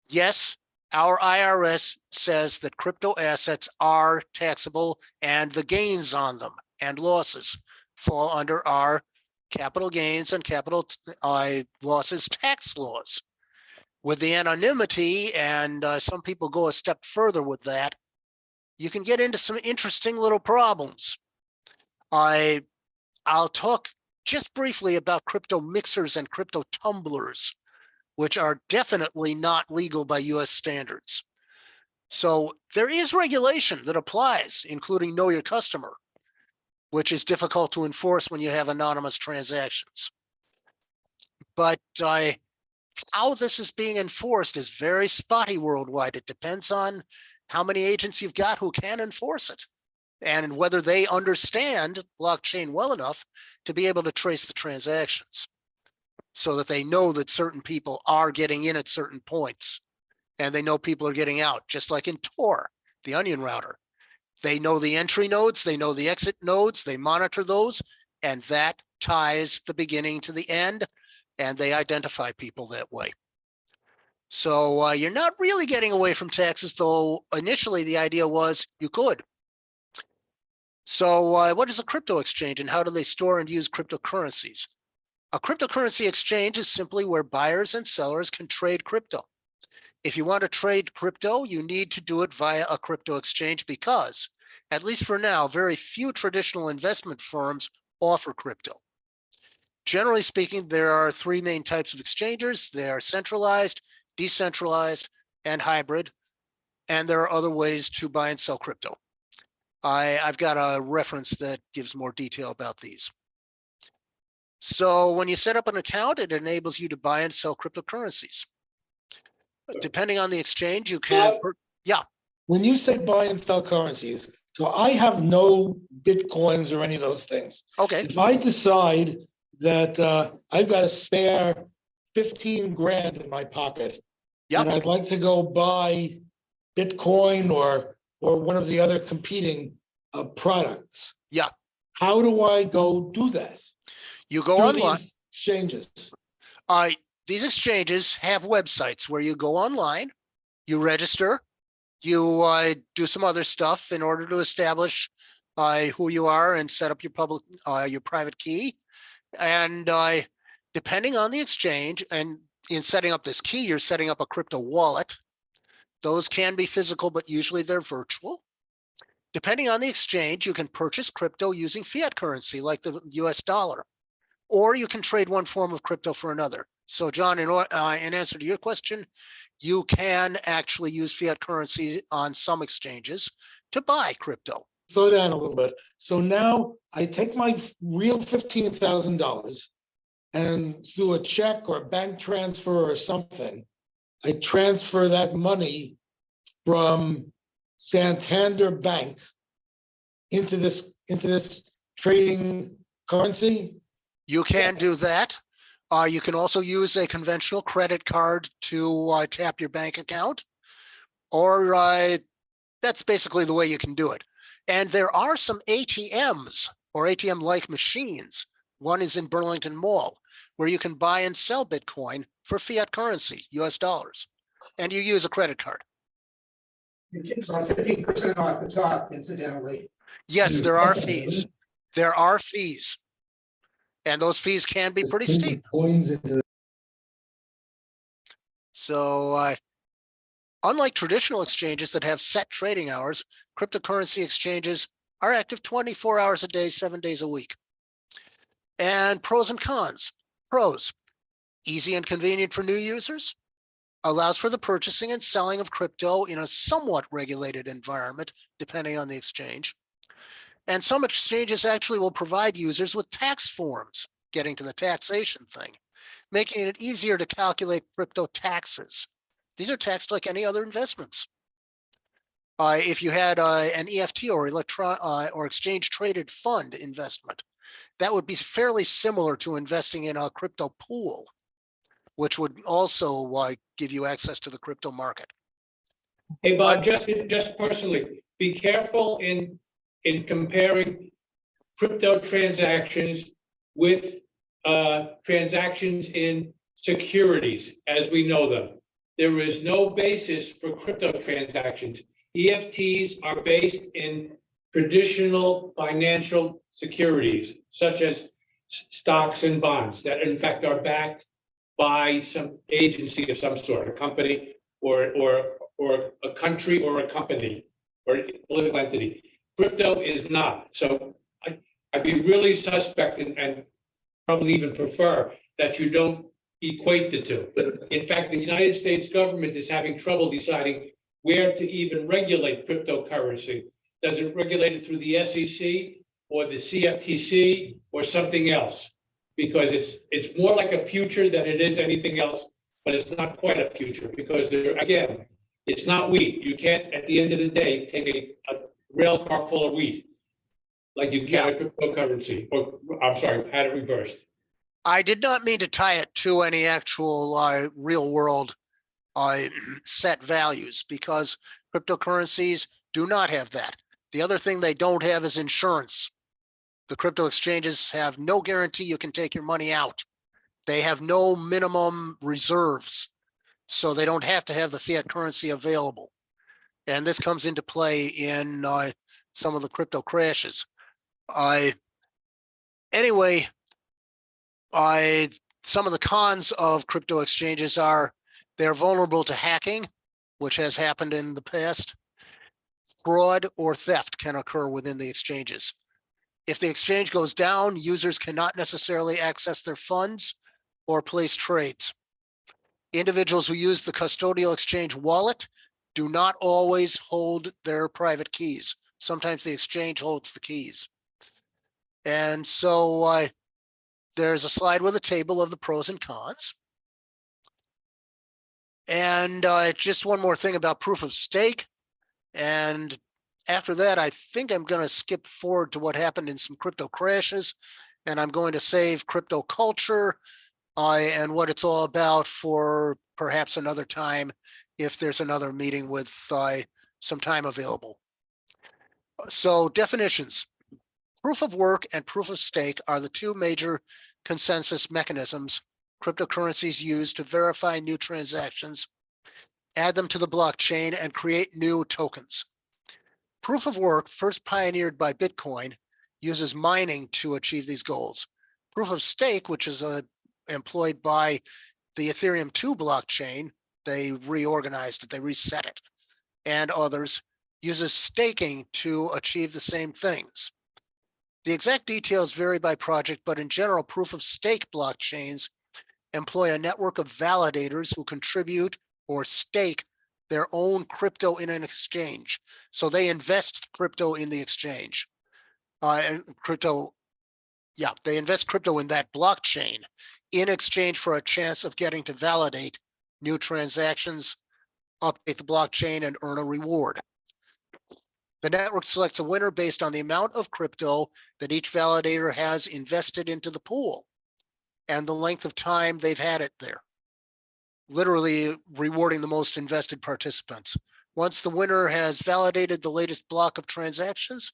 Yes, our IRS says that crypto assets are taxable and the gains on them and losses fall under our capital gains and capital losses tax laws. With the anonymity, and some people go a step further with that, you can get into some interesting little problems. I'll talk just briefly about crypto mixers and crypto tumblers, which are definitely not legal by US standards. So there is regulation that applies, including know your customer, which is difficult to enforce when you have anonymous transactions. But how this is being enforced is very spotty worldwide. It depends on how many agents you've got who can enforce it and whether they understand blockchain well enough to be able to trace the transactions so that they know that certain people are getting in at certain points and they know people are getting out, just like in Tor, the onion router. They know the entry nodes, they know the exit nodes, they monitor those, and that ties the beginning to the end, and they identify people that way. So you're not really getting away from taxes, though initially the idea was you could. So what is a crypto exchange and how do they store and use cryptocurrencies? A cryptocurrency exchange is simply where buyers and sellers can trade crypto. If you want to trade crypto, you need to do it via a crypto exchange because, at least for now, very few traditional investment firms offer crypto. Generally speaking, there are three main types of exchanges. They are centralized, decentralized, and hybrid. And there are other ways to buy and sell crypto. I've got a reference that gives more detail about these. So when you set up an account, it enables you to buy and sell cryptocurrencies. Depending on the exchange, you can, When you say buy and sell currencies, so I have no Bitcoins or any of those things. okay, If I decide that I've got a spare 15 grand in my pocket, Yep. and I'd like to go buy Bitcoin or one of the other competing products. Yeah. How do I go do that? you go Through online. these exchanges. These exchanges have websites where you go online, you register, you do some other stuff in order to establish who you are and set up your private key. And depending on the exchange, and in setting up this key, you're setting up a crypto wallet. Those can be physical, but usually they're virtual. Depending on the exchange, you can purchase crypto using fiat currency like the US dollar, or you can trade one form of crypto for another. So John, in answer to your question, you can actually use fiat currency on some exchanges to buy crypto. Slow down a little bit. So now I take my real $15,000 and through a check or a bank transfer or something, I transfer that money from Santander Bank into this trading currency. You can do that. You can also use a conventional credit card to tap your bank account, or that's basically the way you can do it. And there are some ATMs or ATM-like machines One is in Burlington Mall, where you can buy and sell Bitcoin for fiat currency, US dollars, and you use a credit card. You get about 15% off the top, incidentally. Yes, there are fees. There are fees. And those fees can be pretty steep. So unlike traditional exchanges that have set trading hours, cryptocurrency exchanges are active 24 hours a day, 7 days a week. And pros and cons. Pros, easy and convenient for new users, allows for the purchasing and selling of crypto in a somewhat regulated environment, depending on the exchange. And some exchanges actually will provide users with tax forms, getting to the taxation thing, making it easier to calculate crypto taxes. These are taxed like any other investments. If you had an EFT or or exchange traded fund investment, that would be fairly similar to investing in a crypto pool, which would also give you access to the crypto market. Hey, Bob, just personally, be careful in comparing crypto transactions with transactions in securities as we know them. There is no basis for crypto transactions. EFTs are based in traditional financial securities, such as stocks and bonds that in fact are backed by some agency of some sort, a company or a country or a company or a political entity. Crypto is not. So I'd be really suspect and probably even prefer that you don't equate the two. In fact, the United States government is having trouble deciding where to even regulate cryptocurrency. Does it regulate it through the SEC or the CFTC or something else? Because it's more like a future than it is anything else, but it's not quite a future because there, again, it's not wheat. You can't, at the end of the day, take a rail car full of wheat like you can a cryptocurrency, or I'm sorry, had it reversed. I did not mean to tie it to any actual real world set values, because cryptocurrencies do not have that. The other thing they don't have is insurance. The crypto exchanges have no guarantee you can take your money out. They have no minimum reserves, so they don't have to have the fiat currency available. And this comes into play in some of the crypto crashes. Anyway, some of the cons of crypto exchanges are they're vulnerable to hacking, which has happened in the past. Fraud or theft can occur within the exchanges. If the exchange goes down, users cannot necessarily access their funds or place trades. Individuals who use the custodial exchange wallet do not always hold their private keys. Sometimes the exchange holds the keys. And so there's a slide with a table of the pros and cons. And just one more thing about proof of stake. And after that, I think I'm going to skip forward to what happened in some crypto crashes. And I'm going to save crypto culture and what it's all about for perhaps another time, if there's another meeting with some time available. So definitions. Proof of work and proof of stake are the two major consensus mechanisms cryptocurrencies use to verify new transactions, add them to the blockchain, and create new tokens. Proof of work, first pioneered by Bitcoin, uses mining to achieve these goals. Proof of stake, which is employed by the Ethereum 2 blockchain, they reorganized it, they reset it, and others, uses staking to achieve the same things. The exact details vary by project, but in general, proof of stake blockchains employ a network of validators who contribute or stake their own crypto in an exchange. So they invest crypto in the exchange. They invest crypto in that blockchain in exchange for a chance of getting to validate new transactions, update the blockchain, and earn a reward. The network selects a winner based on the amount of crypto that each validator has invested into the pool and the length of time they've had it there, literally rewarding the most invested participants. Once the winner has validated the latest block of transactions,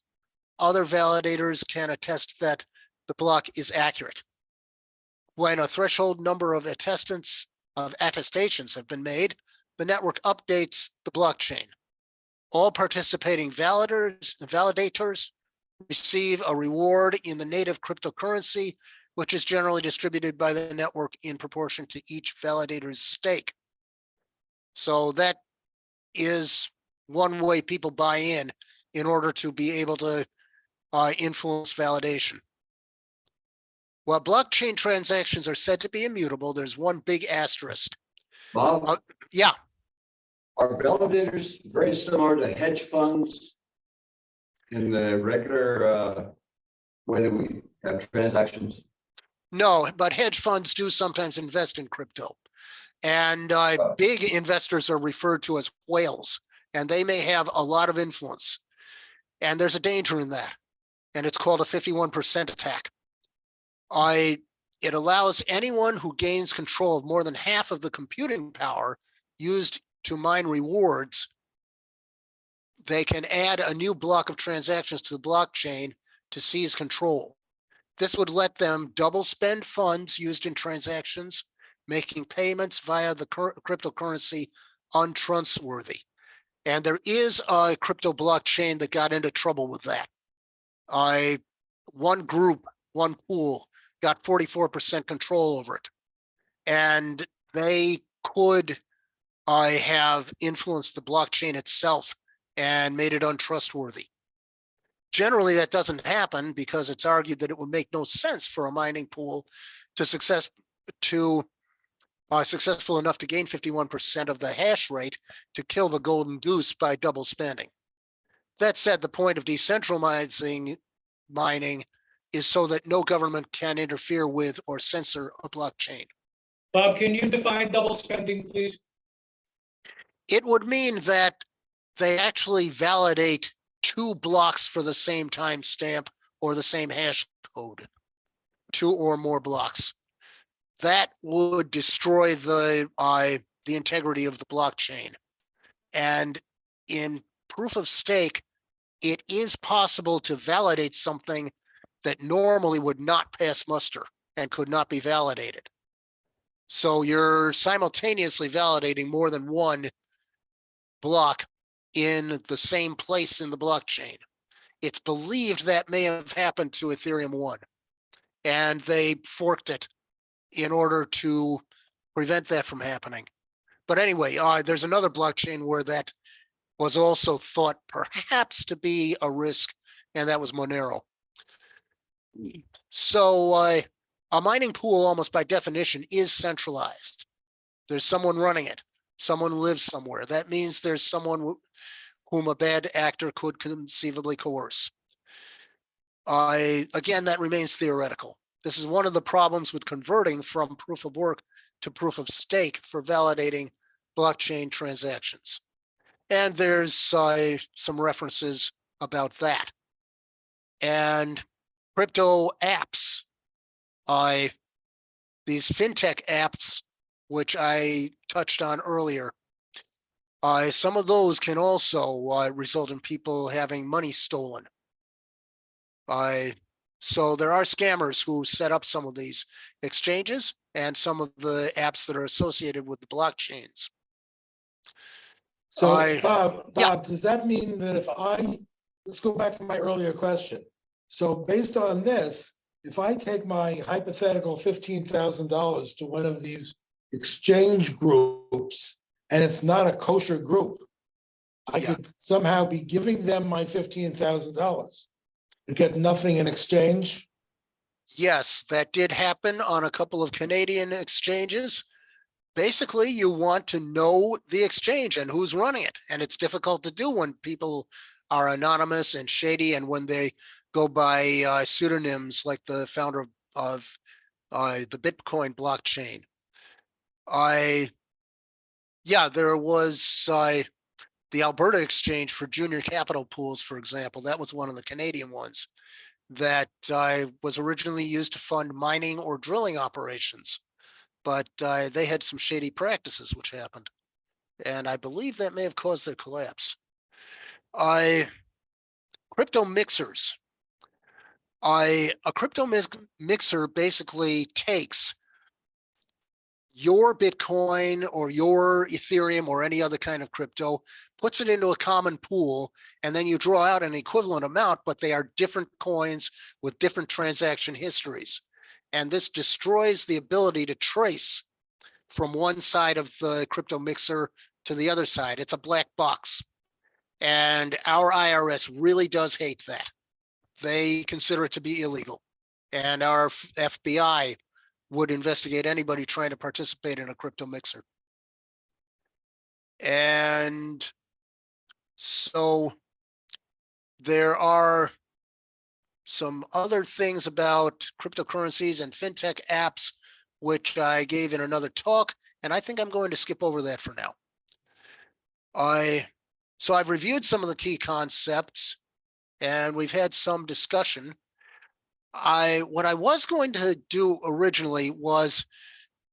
other validators can attest that the block is accurate. When a threshold number of attestations have been made, the network updates the blockchain. All participating validators receive a reward in the native cryptocurrency, which is generally distributed by the network in proportion to each validator's stake. So that is one way people buy in order to be able to influence validation. While blockchain transactions are said to be immutable, there's one big asterisk. Bob, Yeah, are validators very similar to hedge funds in the regular way that we have transactions? no, but hedge funds do sometimes invest in crypto. And big investors are referred to as whales, and they may have a lot of influence. And there's a danger in that. And it's called a 51% attack. It allows anyone who gains control of more than half of the computing power used to mine rewards. They can add a new block of transactions to the blockchain to seize control. This would let them double spend funds used in transactions, making payments via the cryptocurrency untrustworthy. And there is a crypto blockchain that got into trouble with that. One group, one pool got 44% control over it. And they could have influenced the blockchain itself and made it untrustworthy. Generally, that doesn't happen because it's argued that it would make no sense for a mining pool to successful enough to gain 51% of the hash rate to kill the golden goose by double spending. That said, the point of decentralizing mining is so that no government can interfere with or censor a blockchain. Bob, can you define double spending, please? It would mean that they actually validate 2 blocks for the same timestamp or the same hash code, 2 or more blocks. That would destroy the integrity of the blockchain. And in proof of stake, it is possible to validate something that normally would not pass muster and could not be validated. So you're simultaneously validating more than one block in the same place in the blockchain. It's believed that may have happened to Ethereum 1, and they forked it in order to prevent that from happening. But anyway, there's another blockchain where that was also thought perhaps to be a risk, and that was Monero. So a mining pool, almost by definition, is centralized. There's someone running it. Someone lives somewhere. That means there's someone whom a bad actor could conceivably coerce. Again, that remains theoretical. This is one of the problems with converting from proof of work to proof of stake for validating blockchain transactions. And there's some references about that. And crypto apps, these fintech apps, which I touched on earlier, some of those can also result in people having money stolen. So there are scammers who set up some of these exchanges and some of the apps that are associated with the blockchains. So yeah. Bob, does that mean that let's go back to my earlier question. So based on this, if I take my hypothetical $15,000 to one of these exchange groups and it's not a kosher group, I could somehow be giving them my $15,000 and get nothing in exchange? Yes, that did happen on a couple of Canadian exchanges. Basically, you want to know the exchange and who's running it. And it's difficult to do when people are anonymous and shady and when they go by pseudonyms like the founder of the Bitcoin blockchain. There was the Alberta exchange for junior capital pools, for example. That was one of the Canadian ones that was originally used to fund mining or drilling operations. But they had some shady practices which happened. And I believe that may have caused their collapse. Crypto mixers. A crypto mixer basically takes your Bitcoin or your Ethereum or any other kind of crypto, puts it into a common pool, and then you draw out an equivalent amount, but they are different coins with different transaction histories. And this destroys the ability to trace from one side of the crypto mixer to the other side. It's a black box. And our IRS really does hate that. They consider it to be illegal. And our FBI would investigate anybody trying to participate in a crypto mixer. And so there are some other things about cryptocurrencies and fintech apps, which I gave in another talk, and I think I'm going to skip over that for now. So I've reviewed some of the key concepts, and we've had some discussion. What I was going to do originally was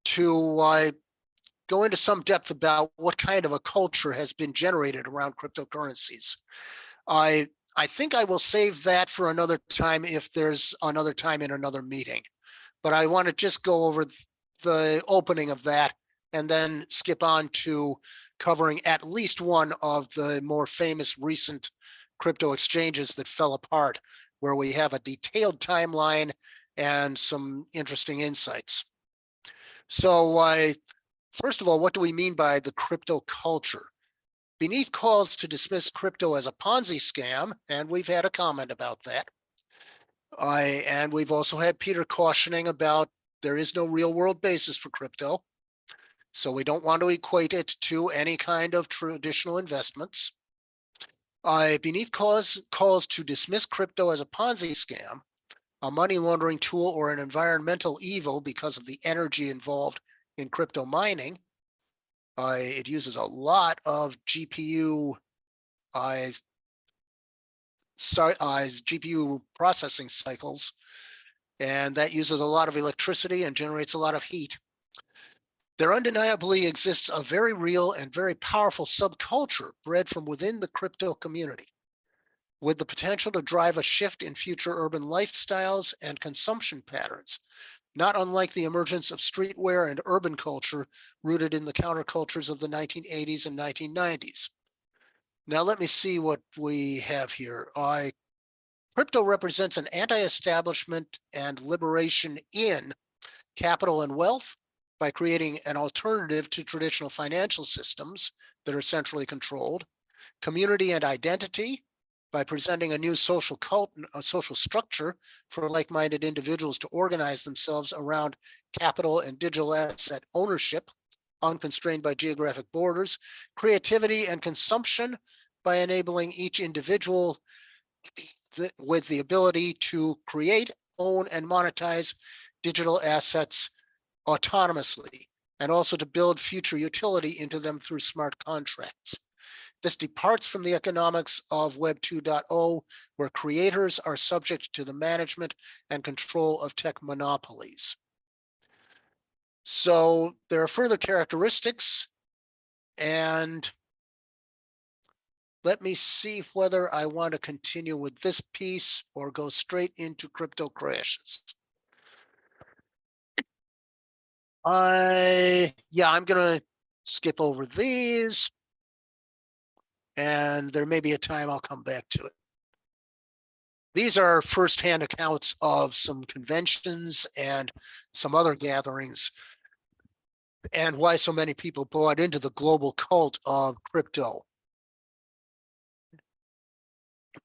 to go into some depth about what kind of a culture has been generated around cryptocurrencies. I think I will save that for another time if there's another time in another meeting. But I want to just go over the opening of that and then skip on to covering at least one of the more famous recent crypto exchanges that fell apart, where we have a detailed timeline and some interesting insights. So first of all, what do we mean by the crypto culture? Beneath calls to dismiss crypto as a Ponzi scam, and we've had a comment about that. And we've also had Peter cautioning about there is no real world basis for crypto. So we don't want to equate it to any kind of traditional investments. Beneath calls to dismiss crypto as a Ponzi scam, a money laundering tool, or an environmental evil because of the energy involved in crypto mining. It uses a lot of GPU processing cycles, and that uses a lot of electricity and generates a lot of heat. There undeniably exists a very real and very powerful subculture bred from within the crypto community, with the potential to drive a shift in future urban lifestyles and consumption patterns, not unlike the emergence of streetwear and urban culture rooted in the countercultures of the 1980s and 1990s. Now let me see what we have here. Crypto represents an anti-establishment and liberation in capital and wealth by creating an alternative to traditional financial systems that are centrally controlled, community and identity by presenting a new social structure for like-minded individuals to organize themselves around capital and digital asset ownership, unconstrained by geographic borders, creativity and consumption by enabling each individual with the ability to create, own, and monetize digital assets autonomously, and also to build future utility into them through smart contracts. This departs from the economics of Web 2.0, where creators are subject to the management and control of tech monopolies. So there are further characteristics, and let me see whether I want to continue with this piece or go straight into crypto crashes. I'm going to skip over these, and there may be a time I'll come back to it. These are firsthand accounts of some conventions and some other gatherings, and why so many people bought into the global cult of crypto.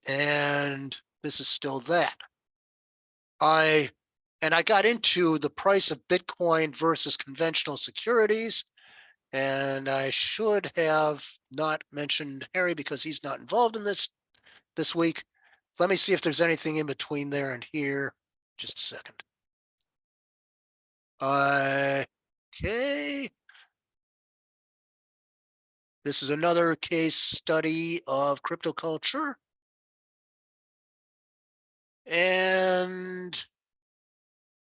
And this is still that. I got into the price of Bitcoin versus conventional securities, and I should have not mentioned Harry because he's not involved in this week. Let me see if there's anything in between there and here. Just a second. Okay. This is another case study of crypto culture. And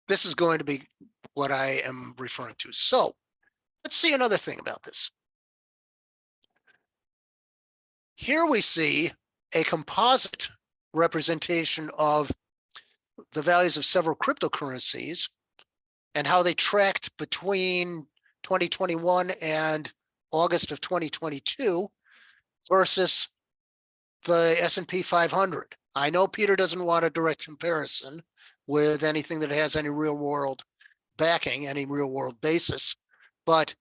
this is going to be what I am referring to. So let's see another thing about this. Here we see a composite representation of the values of several cryptocurrencies and how they tracked between 2021 and August of 2022 versus the S&P 500. I know Peter doesn't want a direct comparison with anything that has any real world backing, any real world basis, but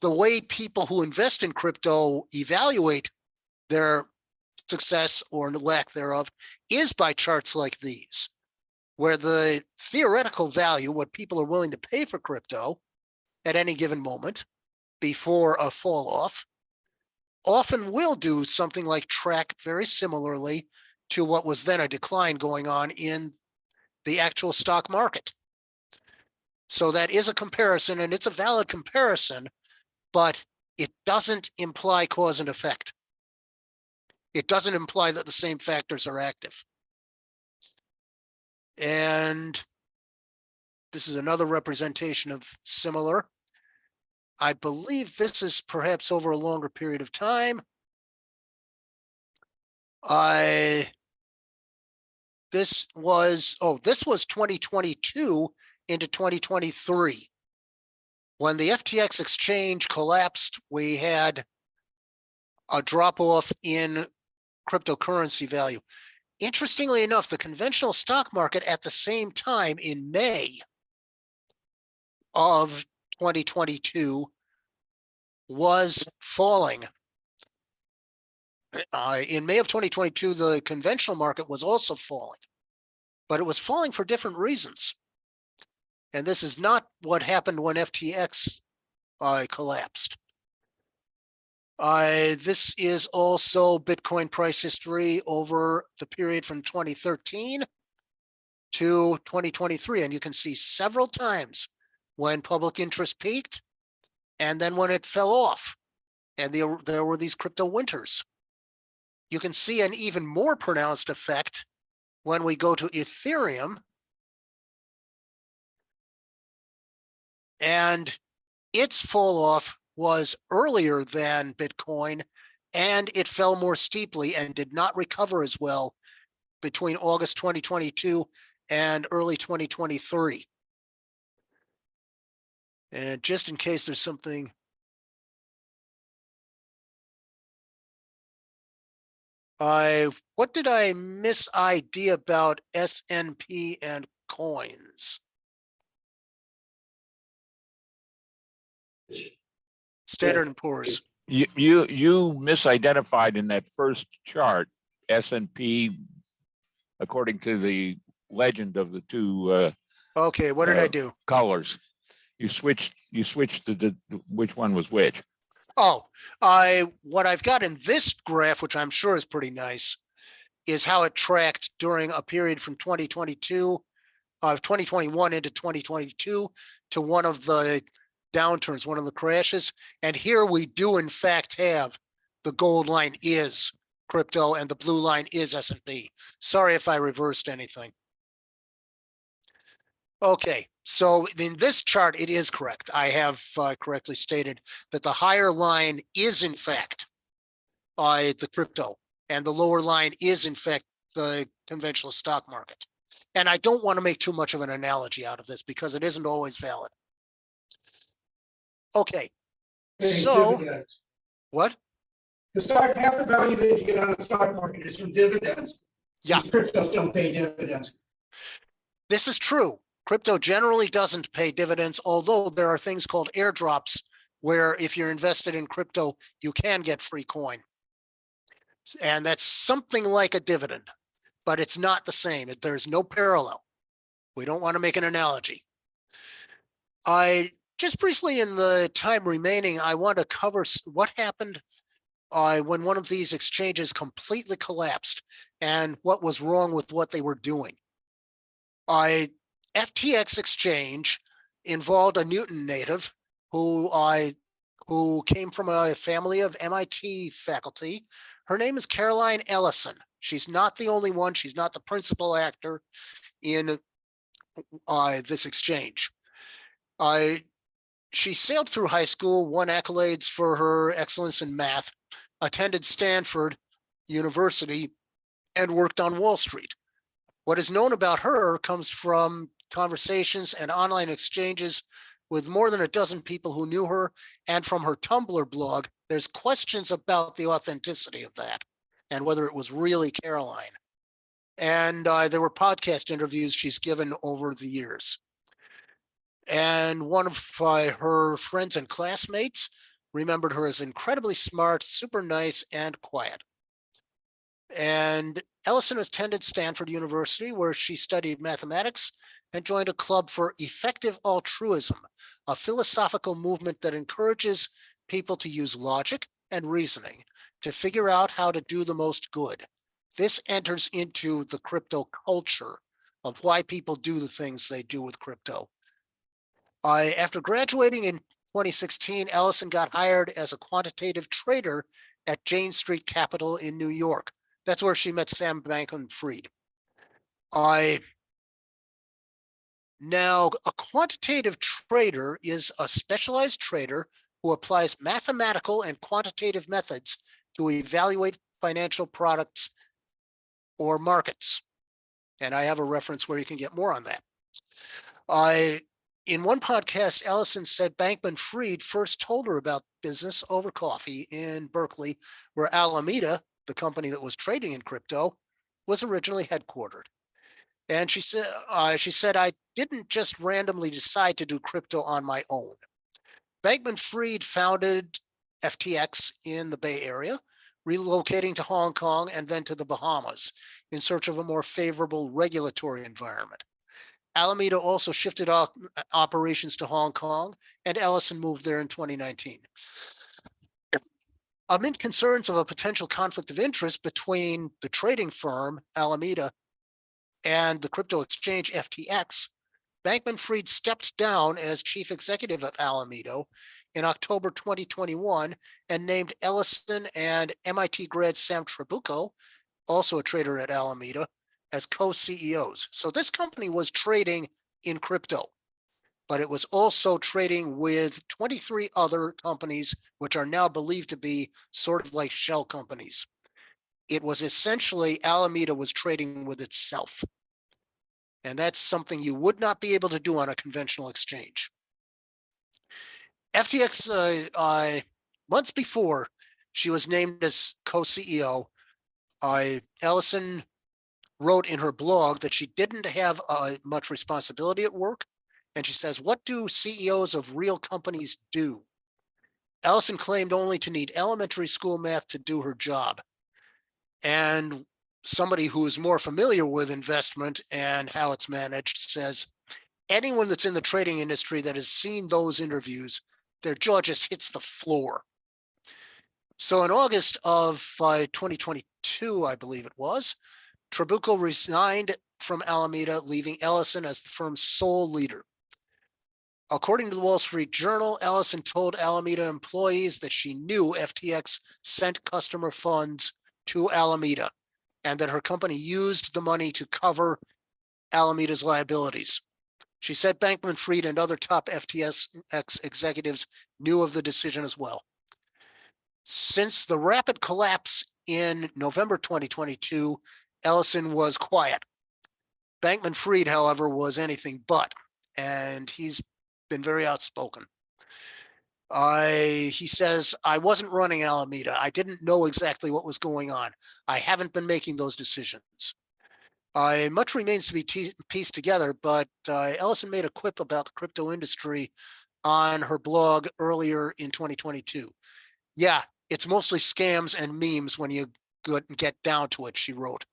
the way people who invest in crypto evaluate their success or lack thereof is by charts like these, where the theoretical value, what people are willing to pay for crypto at any given moment before a fall off, often will do something like track very similarly to what was then a decline going on in the actual stock market. So that is a comparison, and it's a valid comparison, but it doesn't imply cause and effect. It doesn't imply that the same factors are active. And this is another representation of similar. I believe this is perhaps over a longer period of time. This was 2022 into 2023. When the FTX exchange collapsed, we had a drop off in cryptocurrency value. Interestingly enough, the conventional stock market at the same time in May of 2022 was falling. In May of 2022, the conventional market was also falling, but it was falling for different reasons. And this is not what happened when FTX collapsed. This is also Bitcoin price history over the period from 2013 to 2023. And you can see several times when public interest peaked and then when it fell off. And there were these crypto winters. You can see an even more pronounced effect when we go to Ethereum. And its fall off was earlier than Bitcoin, and it fell more steeply and did not recover as well between August 2022 and early 2023. And just in case there's something. What did I miss idea about SNP and coins? Standard and Poor's. You misidentified in that first chart S&P according to the legend of the two Okay, what did I do? colors. You switched the which one was which. Oh, what I've got in this graph, which I'm sure is pretty nice, is how it tracked during a period from 2021 into 2022 to one of the downturns, one of the crashes. And here we do in fact have the gold line is crypto and the blue line is S&P. Sorry if I reversed anything. Okay, so in this chart, it is correct. I have correctly stated that the higher line is in fact the crypto and the lower line is in fact the conventional stock market. And I don't want to make too much of an analogy out of this because it isn't always valid. Okay, so Dividends. what? The stock, half the value that you get on the stock market is from dividends. Yeah. These cryptos don't pay dividends. This is true. Crypto generally doesn't pay dividends, although there are things called airdrops where if you're invested in crypto, you can get free coin. And that's something like a dividend, but it's not the same. There's no parallel. We don't want to make an analogy. Just briefly in the time remaining, I want to cover what happened when one of these exchanges completely collapsed and what was wrong with what they were doing. FTX exchange involved a Newton native who came from a family of MIT faculty. Her name is Caroline Ellison. She's not the only one. She's not the principal actor in this exchange. She sailed through high school, won accolades for her excellence in math, attended Stanford University, and worked on Wall Street. What is known about her comes from conversations and online exchanges with more than a dozen people who knew her, and from her Tumblr blog. There's questions about the authenticity of that and whether it was really Caroline. And there were podcast interviews she's given over the years. And one of her friends and classmates remembered her as incredibly smart, super nice, and quiet. And Ellison attended Stanford University, where she studied mathematics and joined a club for effective altruism, a philosophical movement that encourages people to use logic and reasoning to figure out how to do the most good. This enters into the crypto culture of why people do the things they do with crypto. After graduating in 2016, Ellison got hired as a quantitative trader at Jane Street Capital in New York. That's where she met Sam Bankman-Fried. Now, a quantitative trader is a specialized trader who applies mathematical and quantitative methods to evaluate financial products or markets. And I have a reference where you can get more on that. In one podcast, Ellison said Bankman-Fried first told her about business over coffee in Berkeley, where Alameda, the company that was trading in crypto, was originally headquartered. And she said, I didn't just randomly decide to do crypto on my own. Bankman-Fried founded FTX in the Bay Area, relocating to Hong Kong and then to the Bahamas in search of a more favorable regulatory environment. Alameda also shifted operations to Hong Kong, and Ellison moved there in 2019. Amid concerns of a potential conflict of interest between the trading firm, Alameda, and the crypto exchange, FTX, Bankman-Fried stepped down as chief executive of Alameda in October 2021 and named Ellison and MIT grad Sam Trabucco, also a trader at Alameda, as co-CEOs. So this company was trading in crypto, but it was also trading with 23 other companies, which are now believed to be sort of like shell companies. It was essentially Alameda was trading with itself. And that's something you would not be able to do on a conventional exchange. FTX, months before she was named as co-CEO, Ellison wrote in her blog that she didn't have much responsibility at work. And she says, what do CEOs of real companies do? Ellison claimed only to need elementary school math to do her job. And somebody who is more familiar with investment and how it's managed says, anyone that's in the trading industry that has seen those interviews, their jaw just hits the floor. So in August of 2022, I believe it was, Trabucco resigned from Alameda, leaving Ellison as the firm's sole leader. According to the Wall Street Journal, Ellison told Alameda employees that she knew FTX sent customer funds to Alameda and that her company used the money to cover Alameda's liabilities. She said Bankman-Fried and other top FTX executives knew of the decision as well. Since the rapid collapse in November 2022, Ellison was quiet. Bankman-Fried, however, was anything but, and he's been very outspoken. He says, I wasn't running Alameda. I didn't know exactly what was going on. I haven't been making those decisions. Much remains to be pieced together, but Ellison made a quip about the crypto industry on her blog earlier in 2022. Yeah, it's mostly scams and memes when you get down to it, she wrote.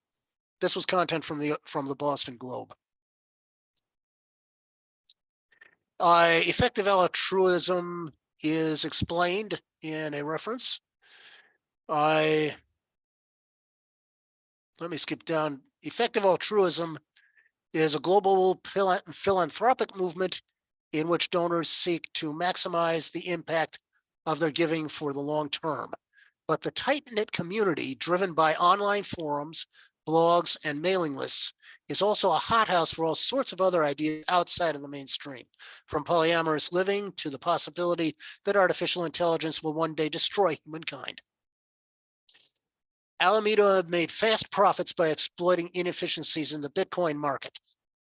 This was content from the Boston Globe. Effective altruism is explained in a reference. Let me skip down. Effective altruism is a global philanthropic movement in which donors seek to maximize the impact of their giving for the long term. But the tight-knit community driven by online forums, blogs, and mailing lists is also a hothouse for all sorts of other ideas outside of the mainstream, from polyamorous living to the possibility that artificial intelligence will one day destroy humankind. Alameda made fast profits by exploiting inefficiencies in the Bitcoin market.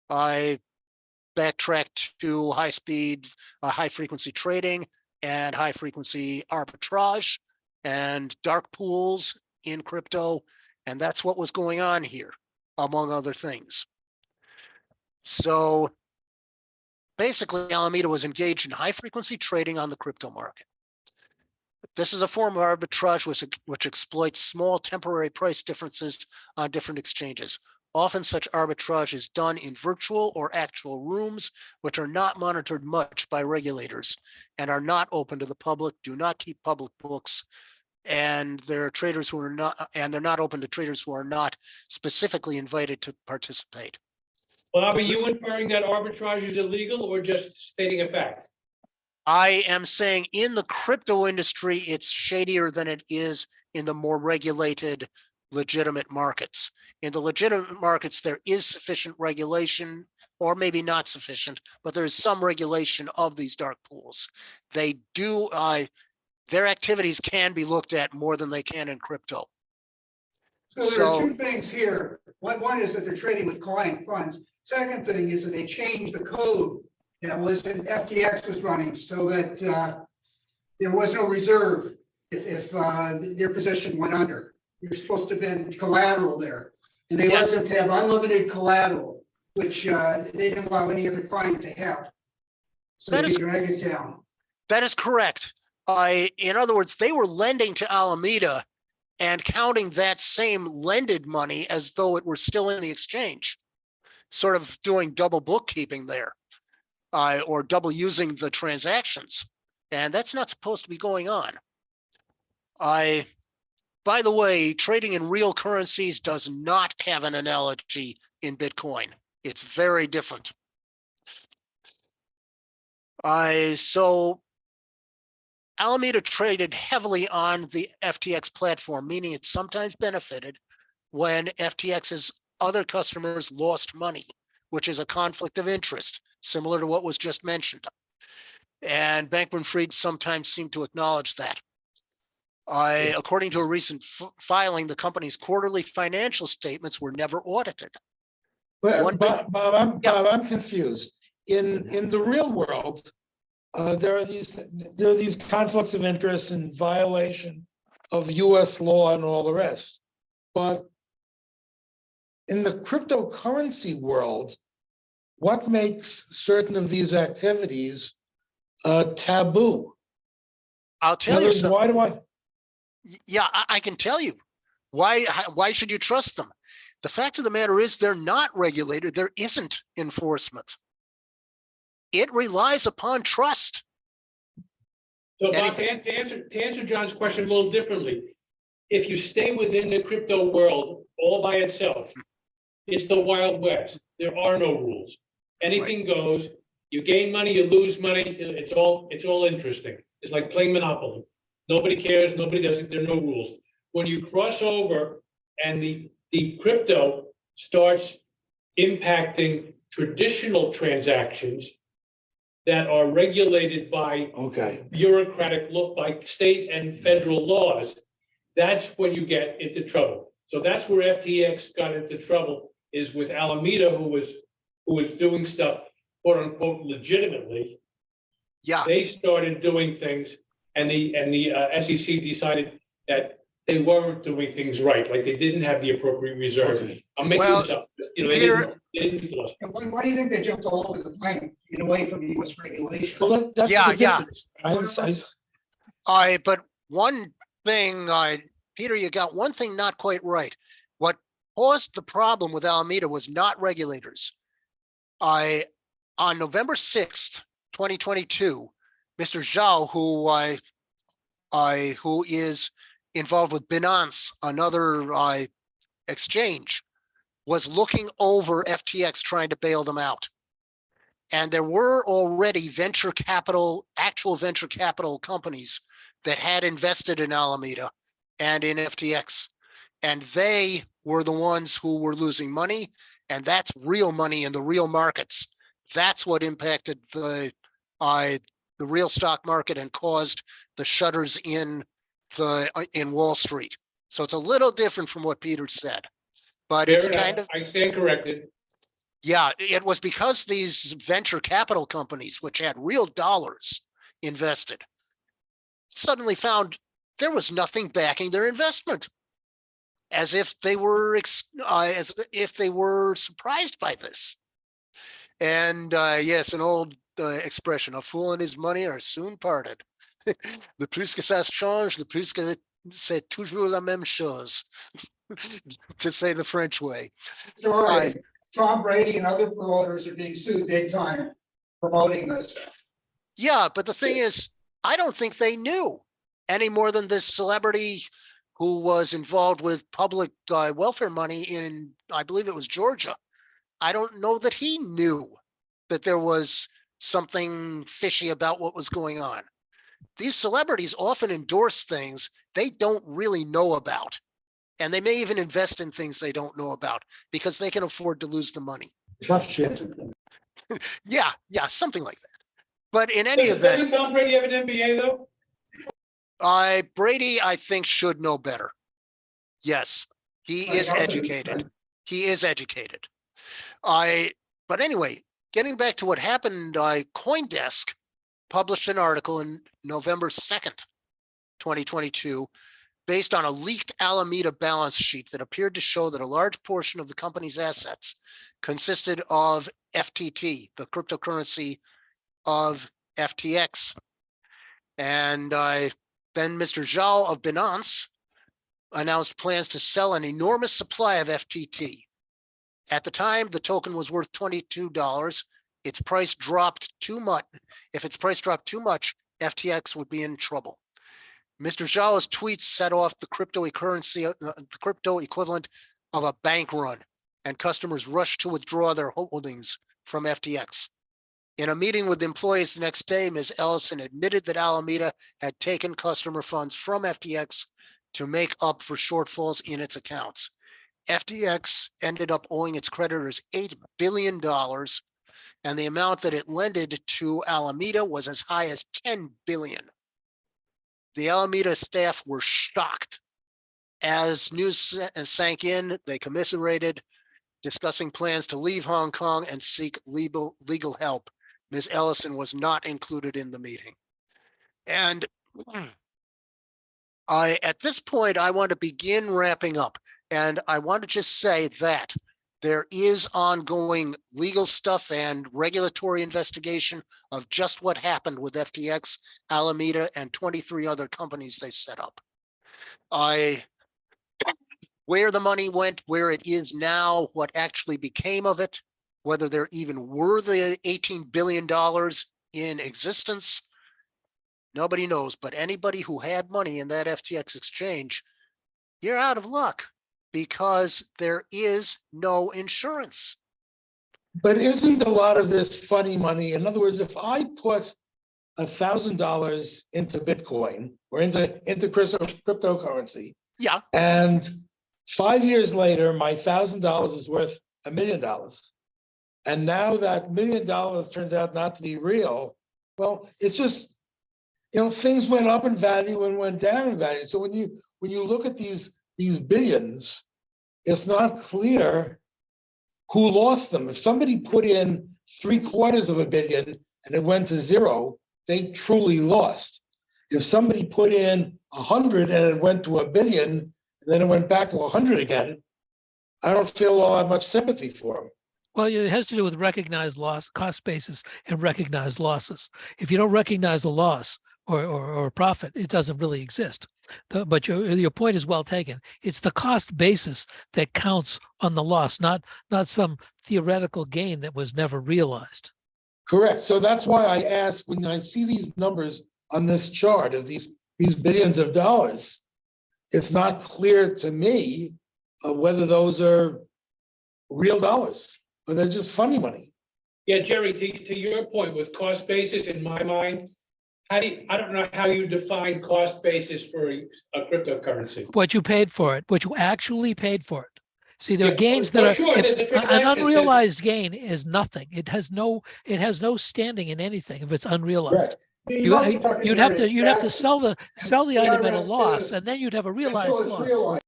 I backtracked to high frequency trading and high frequency arbitrage and dark pools in crypto. And that's what was going on here, among other things. So basically, Alameda was engaged in high frequency trading on the crypto market. This is a form of arbitrage which exploits small temporary price differences on different exchanges. Often such arbitrage is done in virtual or actual rooms, which are not monitored much by regulators and are not open to the public, do not keep public books, and there are traders who are not, and they're not open to traders who are not specifically invited to participate. Bob, are you inferring that arbitrage is illegal or just stating a fact? I am saying in the crypto industry, it's shadier than it is in the more regulated, legitimate markets. In the legitimate markets, there is sufficient regulation, or maybe not sufficient, but there is some regulation of these dark pools. They do, their activities can be looked at more than they can in crypto. So there are two things here. One is that they're trading with client funds. Second thing is that they changed the code that was in FTX was running so that there was no reserve if their position went under. You're supposed to have been collateral there. And they let them to have unlimited collateral, which they didn't allow any other client to have. So they drag it down. That is correct. In other words, they were lending to Alameda and counting that same lended money as though it were still in the exchange, sort of doing double bookkeeping there, or double using the transactions. And that's not supposed to be going on. By the way, trading in real currencies does not have an analogy in Bitcoin. It's very different. So Alameda traded heavily on the FTX platform, meaning it sometimes benefited when FTX's other customers lost money, which is a conflict of interest, similar to what was just mentioned. And Bankman-Fried sometimes seemed to acknowledge that. According to a recent filing, the company's quarterly financial statements were never audited. But Bob, I'm confused. In the real world, there are these conflicts of interest and violation of U.S. law and all the rest. But in the cryptocurrency world, what makes certain of these activities taboo? I'll tell you something. Why do I? Yeah, I can tell you. Why should you trust them? The fact of the matter is they're not regulated. There isn't enforcement. It relies upon trust. So Bob, to answer John's question a little differently, if you stay within the crypto world all by itself, it's the Wild West. There are no rules. Anything goes. You gain money, you lose money. It's all interesting. It's like playing Monopoly. Nobody cares. Nobody does it. There are no rules. When you cross over and the crypto starts impacting traditional transactions that are regulated by bureaucratic law, by state and federal laws, that's when you get into trouble. So that's where FTX got into trouble, is with Alameda, who was doing stuff, quote unquote, legitimately. Yeah. They started doing things, and the SEC decided that they weren't doing things right, like they didn't have the appropriate reserve. I'm making this up. You know, Peter, they didn't do this. Why do you think they jumped all over the plane and away from U.S. regulation? Well, that's Yeah. But one thing, Peter, you got one thing not quite right. What caused the problem with Alameda was not regulators. On November 6th, 2022, Mr. Zhao, who is involved with Binance, another exchange, was looking over FTX trying to bail them out. And there were already actual venture capital companies that had invested in Alameda and in FTX. And they were the ones who were losing money. And that's real money in the real markets. That's what impacted the real stock market and caused the shudders in Wall Street. So it's a little different from what Peter said, but it's Fair enough. kind of, I stand corrected. yeah, it was because these venture capital companies, which had real dollars invested, suddenly found there was nothing backing their investment, as if they were surprised by this. And yes, an old expression: a fool and his money are soon parted. Le plus que ça change, le plus que c'est toujours la même chose, to say the French way. Sorry, Tom Brady and other promoters are being sued big time promoting this. Yeah, but the thing is, I don't think they knew any more than this celebrity who was involved with public welfare money in, I believe it was Georgia. I don't know that he knew that there was something fishy about what was going on. These celebrities often endorse things they don't really know about. And they may even invest in things they don't know about because they can afford to lose the money. Tough shit. Yeah, something like that. But in any event, Doesn't Tom Brady have an MBA though? Brady, I think, should know better. Yes, he is educated. He is educated. But anyway, getting back to what happened, CoinDesk published an article in November 2nd, 2022, based on a leaked Alameda balance sheet that appeared to show that a large portion of the company's assets consisted of FTT, the cryptocurrency of FTX. And then Mr. Zhao of Binance announced plans to sell an enormous supply of FTT. At the time, the token was worth $22. Its price dropped too much. If its price dropped too much, FTX would be in trouble. Mr. Zhao's tweets set off the cryptocurrency, the crypto equivalent of a bank run, and customers rushed to withdraw their holdings from FTX. In a meeting with employees the next day, Ms. Ellison admitted that Alameda had taken customer funds from FTX to make up for shortfalls in its accounts. FTX ended up owing its creditors $8 billion, and the amount that it lended to Alameda was as high as $10 billion. The Alameda staff were shocked. As news sank in, they commiserated, discussing plans to leave Hong Kong and seek legal help. Ms. Ellison was not included in the meeting. And at this point, I want to begin wrapping up. And I want to just say that there is ongoing legal stuff and regulatory investigation of just what happened with FTX, Alameda, and 23 other companies they set up. Where the money went, where it is now, what actually became of it, whether there even were the $18 billion in existence, nobody knows. But anybody who had money in that FTX exchange, you're out of luck, because there is no insurance. But isn't a lot of this funny money? In other words, if I put $1,000 into Bitcoin or into cryptocurrency, Yeah, and 5 years later, my $1,000 is worth $1 million, and now that $1 million turns out not to be real, well, it's just, things went up in value and went down in value. So when you look at these billions, it's not clear who lost them. If somebody put in $750 million and it went to zero, they truly lost. If somebody put in 100 and it went to $1 billion, and then it went back to 100 again, I don't feel all that much sympathy for them. Well, it has to do with recognized loss, cost basis, and recognized losses. If you don't recognize the loss or profit, it doesn't really exist. But your point is well taken. It's the cost basis that counts on the loss, not some theoretical gain that was never realized. Correct. So that's why I ask, when I see these numbers on this chart of these billions of dollars, it's not clear to me whether those are real dollars or they're just funny money. Yeah, Jerry, to your point with cost basis, in my mind, I don't know how you define cost basis for a cryptocurrency. What you paid for it, what you actually paid for it. See, there are gains that are, sure, there's a an transaction unrealized gain is nothing. It has no standing in anything if it's unrealized. Correct. You'd have to sell the item at a IRS loss, says and then you'd have a until realized it's loss. realized.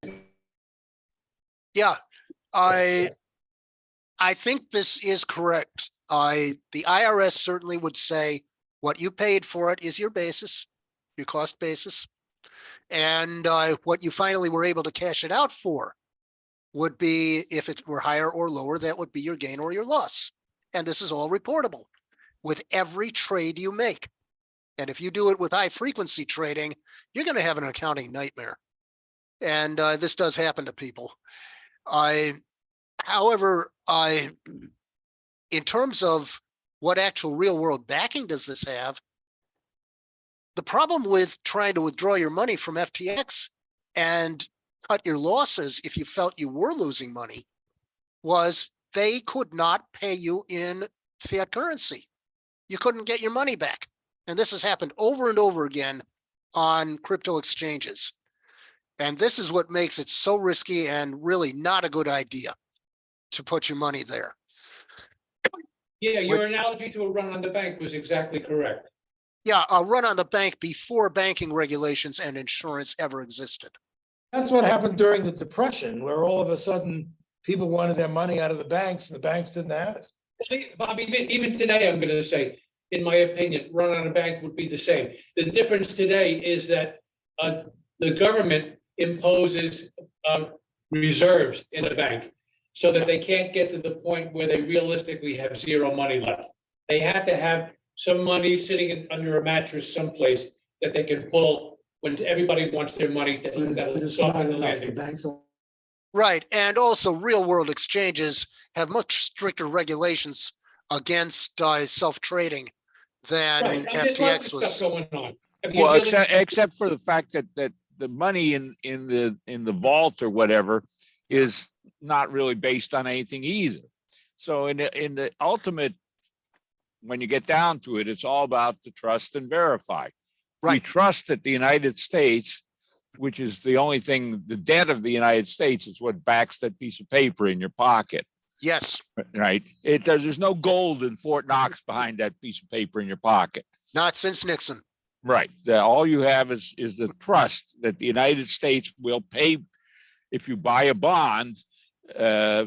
Yeah, I think this is correct. The IRS certainly would say what you paid for it is your basis, your cost basis. And what you finally were able to cash it out for would be, if it were higher or lower, that would be your gain or your loss. And this is all reportable with every trade you make. And if you do it with high frequency trading, you're going to have an accounting nightmare. And this does happen to people. However, in terms of what actual real world backing does this have, the problem with trying to withdraw your money from FTX and cut your losses if you felt you were losing money was they could not pay you in fiat currency. You couldn't get your money back. And this has happened over and over again on crypto exchanges. And this is what makes it so risky and really not a good idea to put your money there. Yeah, your analogy to a run on the bank was exactly correct. Yeah, a run on the bank before banking regulations and insurance ever existed. That's what happened during the Depression, where all of a sudden people wanted their money out of the banks and the banks didn't have it. Bob, even today, I'm going to say, in my opinion, run on a bank would be the same. The difference today is that the government imposes reserves in a bank so that they can't get to the point where they realistically have zero money left. They have to have some money sitting under a mattress someplace that they can pull when everybody wants their money. That'll soften the landing. Right, and also real world exchanges have much stricter regulations against self-trading than Right, there's lots FTX of was. stuff going on. Well, except for the fact that the money in the vault or whatever is not really based on anything either. So in the ultimate, when you get down to it, it's all about the trust and verify. We Right. trust that the United States, which is the only thing, the debt of the United States is what backs that piece of paper in your pocket. Yes, Right. There's no gold in Fort Knox behind that piece of paper in your pocket. not since Nixon. Right. All you have is the trust that the United States will pay if you buy a bond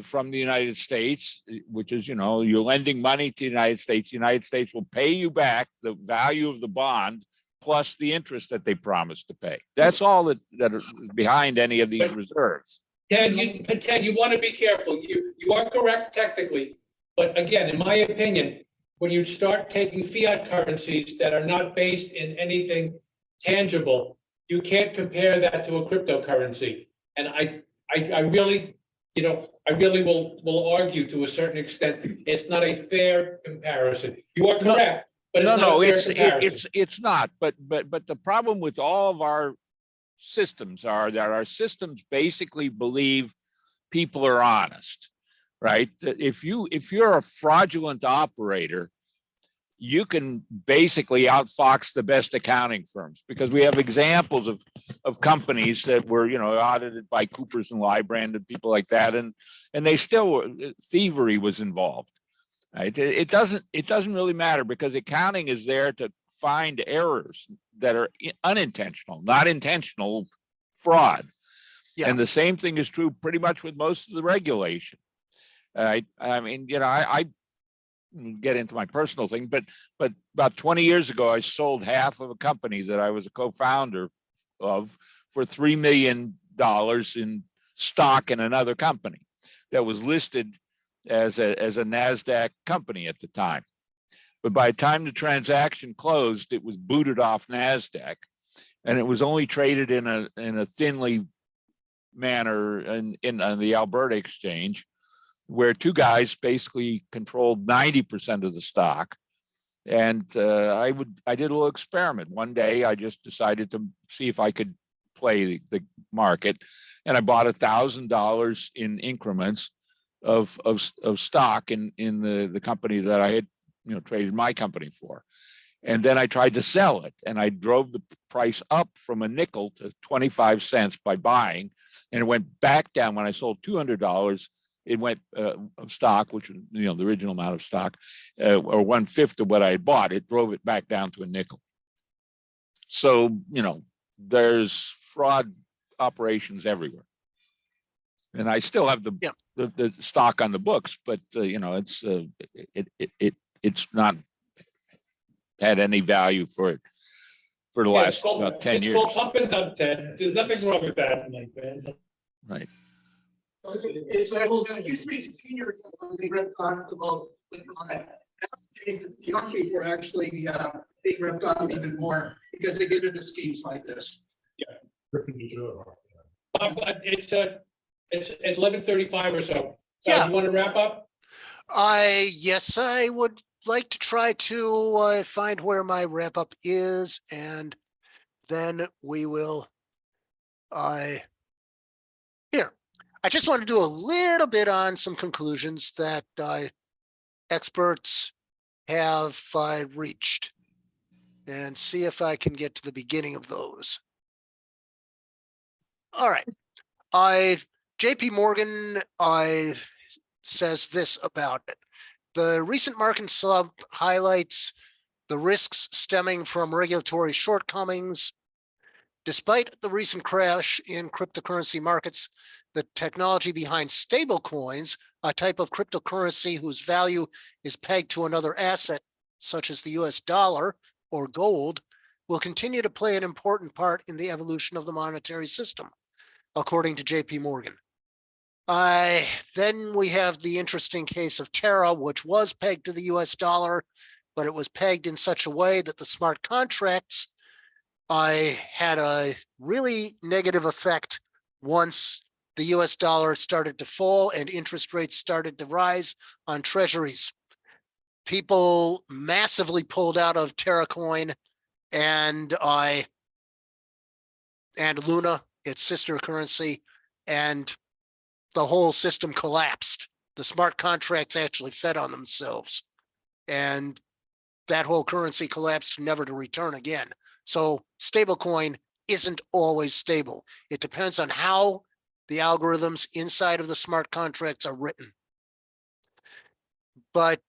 from the United States, which is, you're lending money to the United States will pay you back the value of the bond plus the interest that they promised to pay. That's all that is behind any of these reserves. Ted, you want to be careful. You are correct technically, but again, in my opinion, when you start taking fiat currencies that are not based in anything tangible, you can't compare that to a cryptocurrency. And I really will argue to a certain extent it's not a fair comparison. You are correct, but it's not a fair comparison. It's not. But the problem with all of our systems are that our systems basically believe people are honest, right? If you're a fraudulent operator, you can basically outfox the best accounting firms, because we have examples of companies that were, audited by Coopers and Lybrand and people like that, and they still, thievery was involved. Right? It doesn't really matter, because accounting is there to find errors that are unintentional, not intentional fraud. Yeah. And the same thing is true pretty much with most of the regulation. I mean, I get into my personal thing, but about 20 years ago, I sold half of a company that I was a co-founder of for $3 million in stock in another company that was listed as a NASDAQ company at the time. But by the time the transaction closed, it was booted off NASDAQ, and it was only traded in a thinly manner on the Alberta exchange, where two guys basically controlled 90% of the stock. And I did a little experiment. One day, I just decided to see if I could play the market, and I bought $1,000 in increments of stock in the company that I had traded my company for. And then I tried to sell it, and I drove the price up from a nickel to 25 cents by buying, and it went back down when I sold $200. It went of stock, which was the original amount of stock, or 1/5 of what I had bought. It drove it back down to a nickel. So, there's fraud operations everywhere. And I still have Yeah. the stock on the books, but it's not had any value for the Yeah, last about 10 it's years. called pump and dump, Ted. There's nothing wrong with that, my friend. Right. It's like, well, that used to be senior, they ripped on about, the young people are actually being ripped on even more because they get into schemes like this. It's 11:35 or so. So Yeah. you want to wrap up? Yes, I would like to try to find where my wrap up is, and then we will. Here, I just want to do a little bit on some conclusions that experts have reached, and see if I can get to the beginning of those. All right, JP Morgan says this about it. The recent market slump highlights the risks stemming from regulatory shortcomings. Despite the recent crash in cryptocurrency markets, the technology behind stablecoins, a type of cryptocurrency whose value is pegged to another asset, such as the US dollar or gold, will continue to play an important part in the evolution of the monetary system, according to JP Morgan. Then we have the interesting case of Terra, which was pegged to the US dollar, but it was pegged in such a way that the smart contracts had a really negative effect once the US dollar started to fall and interest rates started to rise on treasuries. People massively pulled out of Terra coin and Luna, its sister currency, and the whole system collapsed. The smart contracts actually fed on themselves, and that whole currency collapsed, never to return again. So stablecoin isn't always stable. It depends on how the algorithms inside of the smart contracts are written. But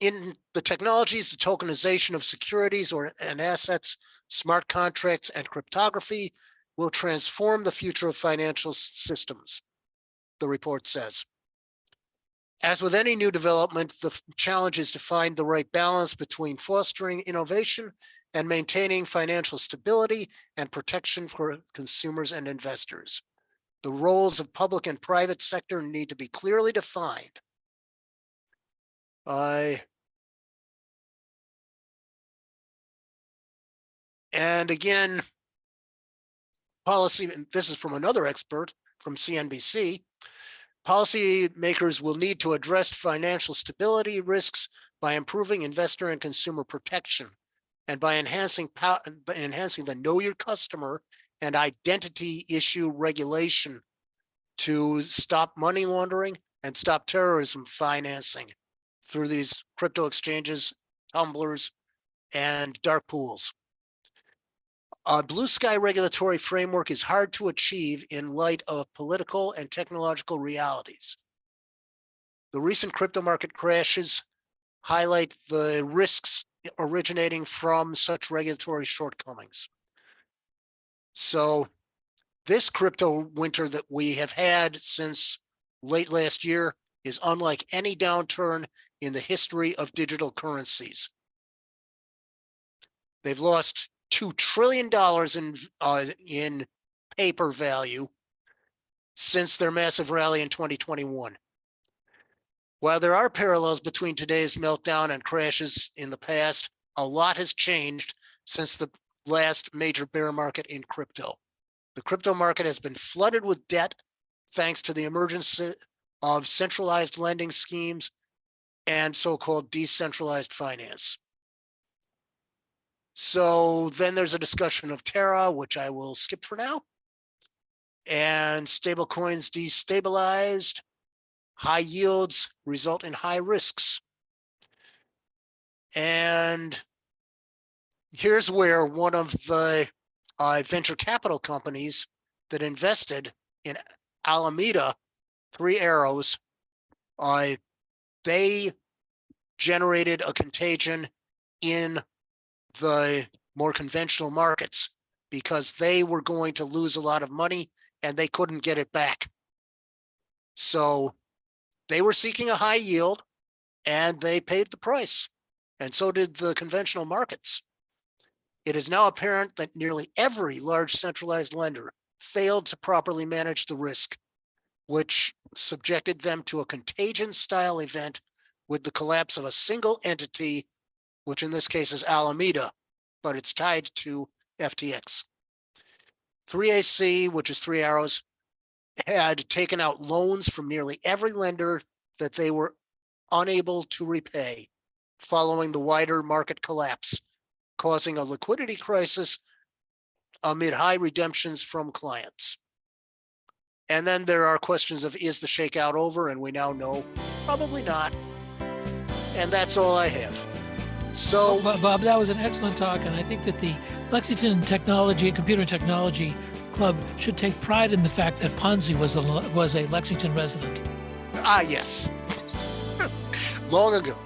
in the technologies, the tokenization of securities and assets, smart contracts, and cryptography will transform the future of financial systems, the report says. As with any new development, the challenge is to find the right balance between fostering innovation and maintaining financial stability and protection for consumers and investors. The roles of public and private sector need to be clearly defined. And again, policy, and this is from another expert from CNBC, policymakers will need to address financial stability risks by improving investor and consumer protection and by enhancing the know your customer and identity issue regulation to stop money laundering and stop terrorism financing through these crypto exchanges, tumblers, and dark pools. A blue sky regulatory framework is hard to achieve in light of political and technological realities. The recent crypto market crashes highlight the risks originating from such regulatory shortcomings. So this crypto winter that we have had since late last year is unlike any downturn in the history of digital currencies. They've lost $2 trillion in paper value since their massive rally in 2021. While there are parallels between today's meltdown and crashes in the past, a lot has changed since the last major bear market in crypto. The crypto market has been flooded with debt thanks to the emergence of centralized lending schemes and so-called decentralized finance. So then there's a discussion of Terra, which I will skip for now. And stablecoins destabilized. High yields result in high risks. And here's where one of the venture capital companies that invested in Alameda, Three Arrows, they generated a contagion in the more conventional markets because they were going to lose a lot of money and they couldn't get it back. So they were seeking a high yield and they paid the price. And so did the conventional markets. It is now apparent that nearly every large centralized lender failed to properly manage the risk, which subjected them to a contagion style event with the collapse of a single entity, which in this case is Alameda, but it's tied to FTX. 3AC, which is Three Arrows, had taken out loans from nearly every lender that they were unable to repay following the wider market collapse, causing a liquidity crisis amid high redemptions from clients. And then there are questions of, is the shakeout over? And we now know probably not. And that's all I have. So, Bob, that was an excellent talk, and I think that the Lexington Computer Technology Club should take pride in the fact that Ponzi was a Lexington resident. yes, long ago.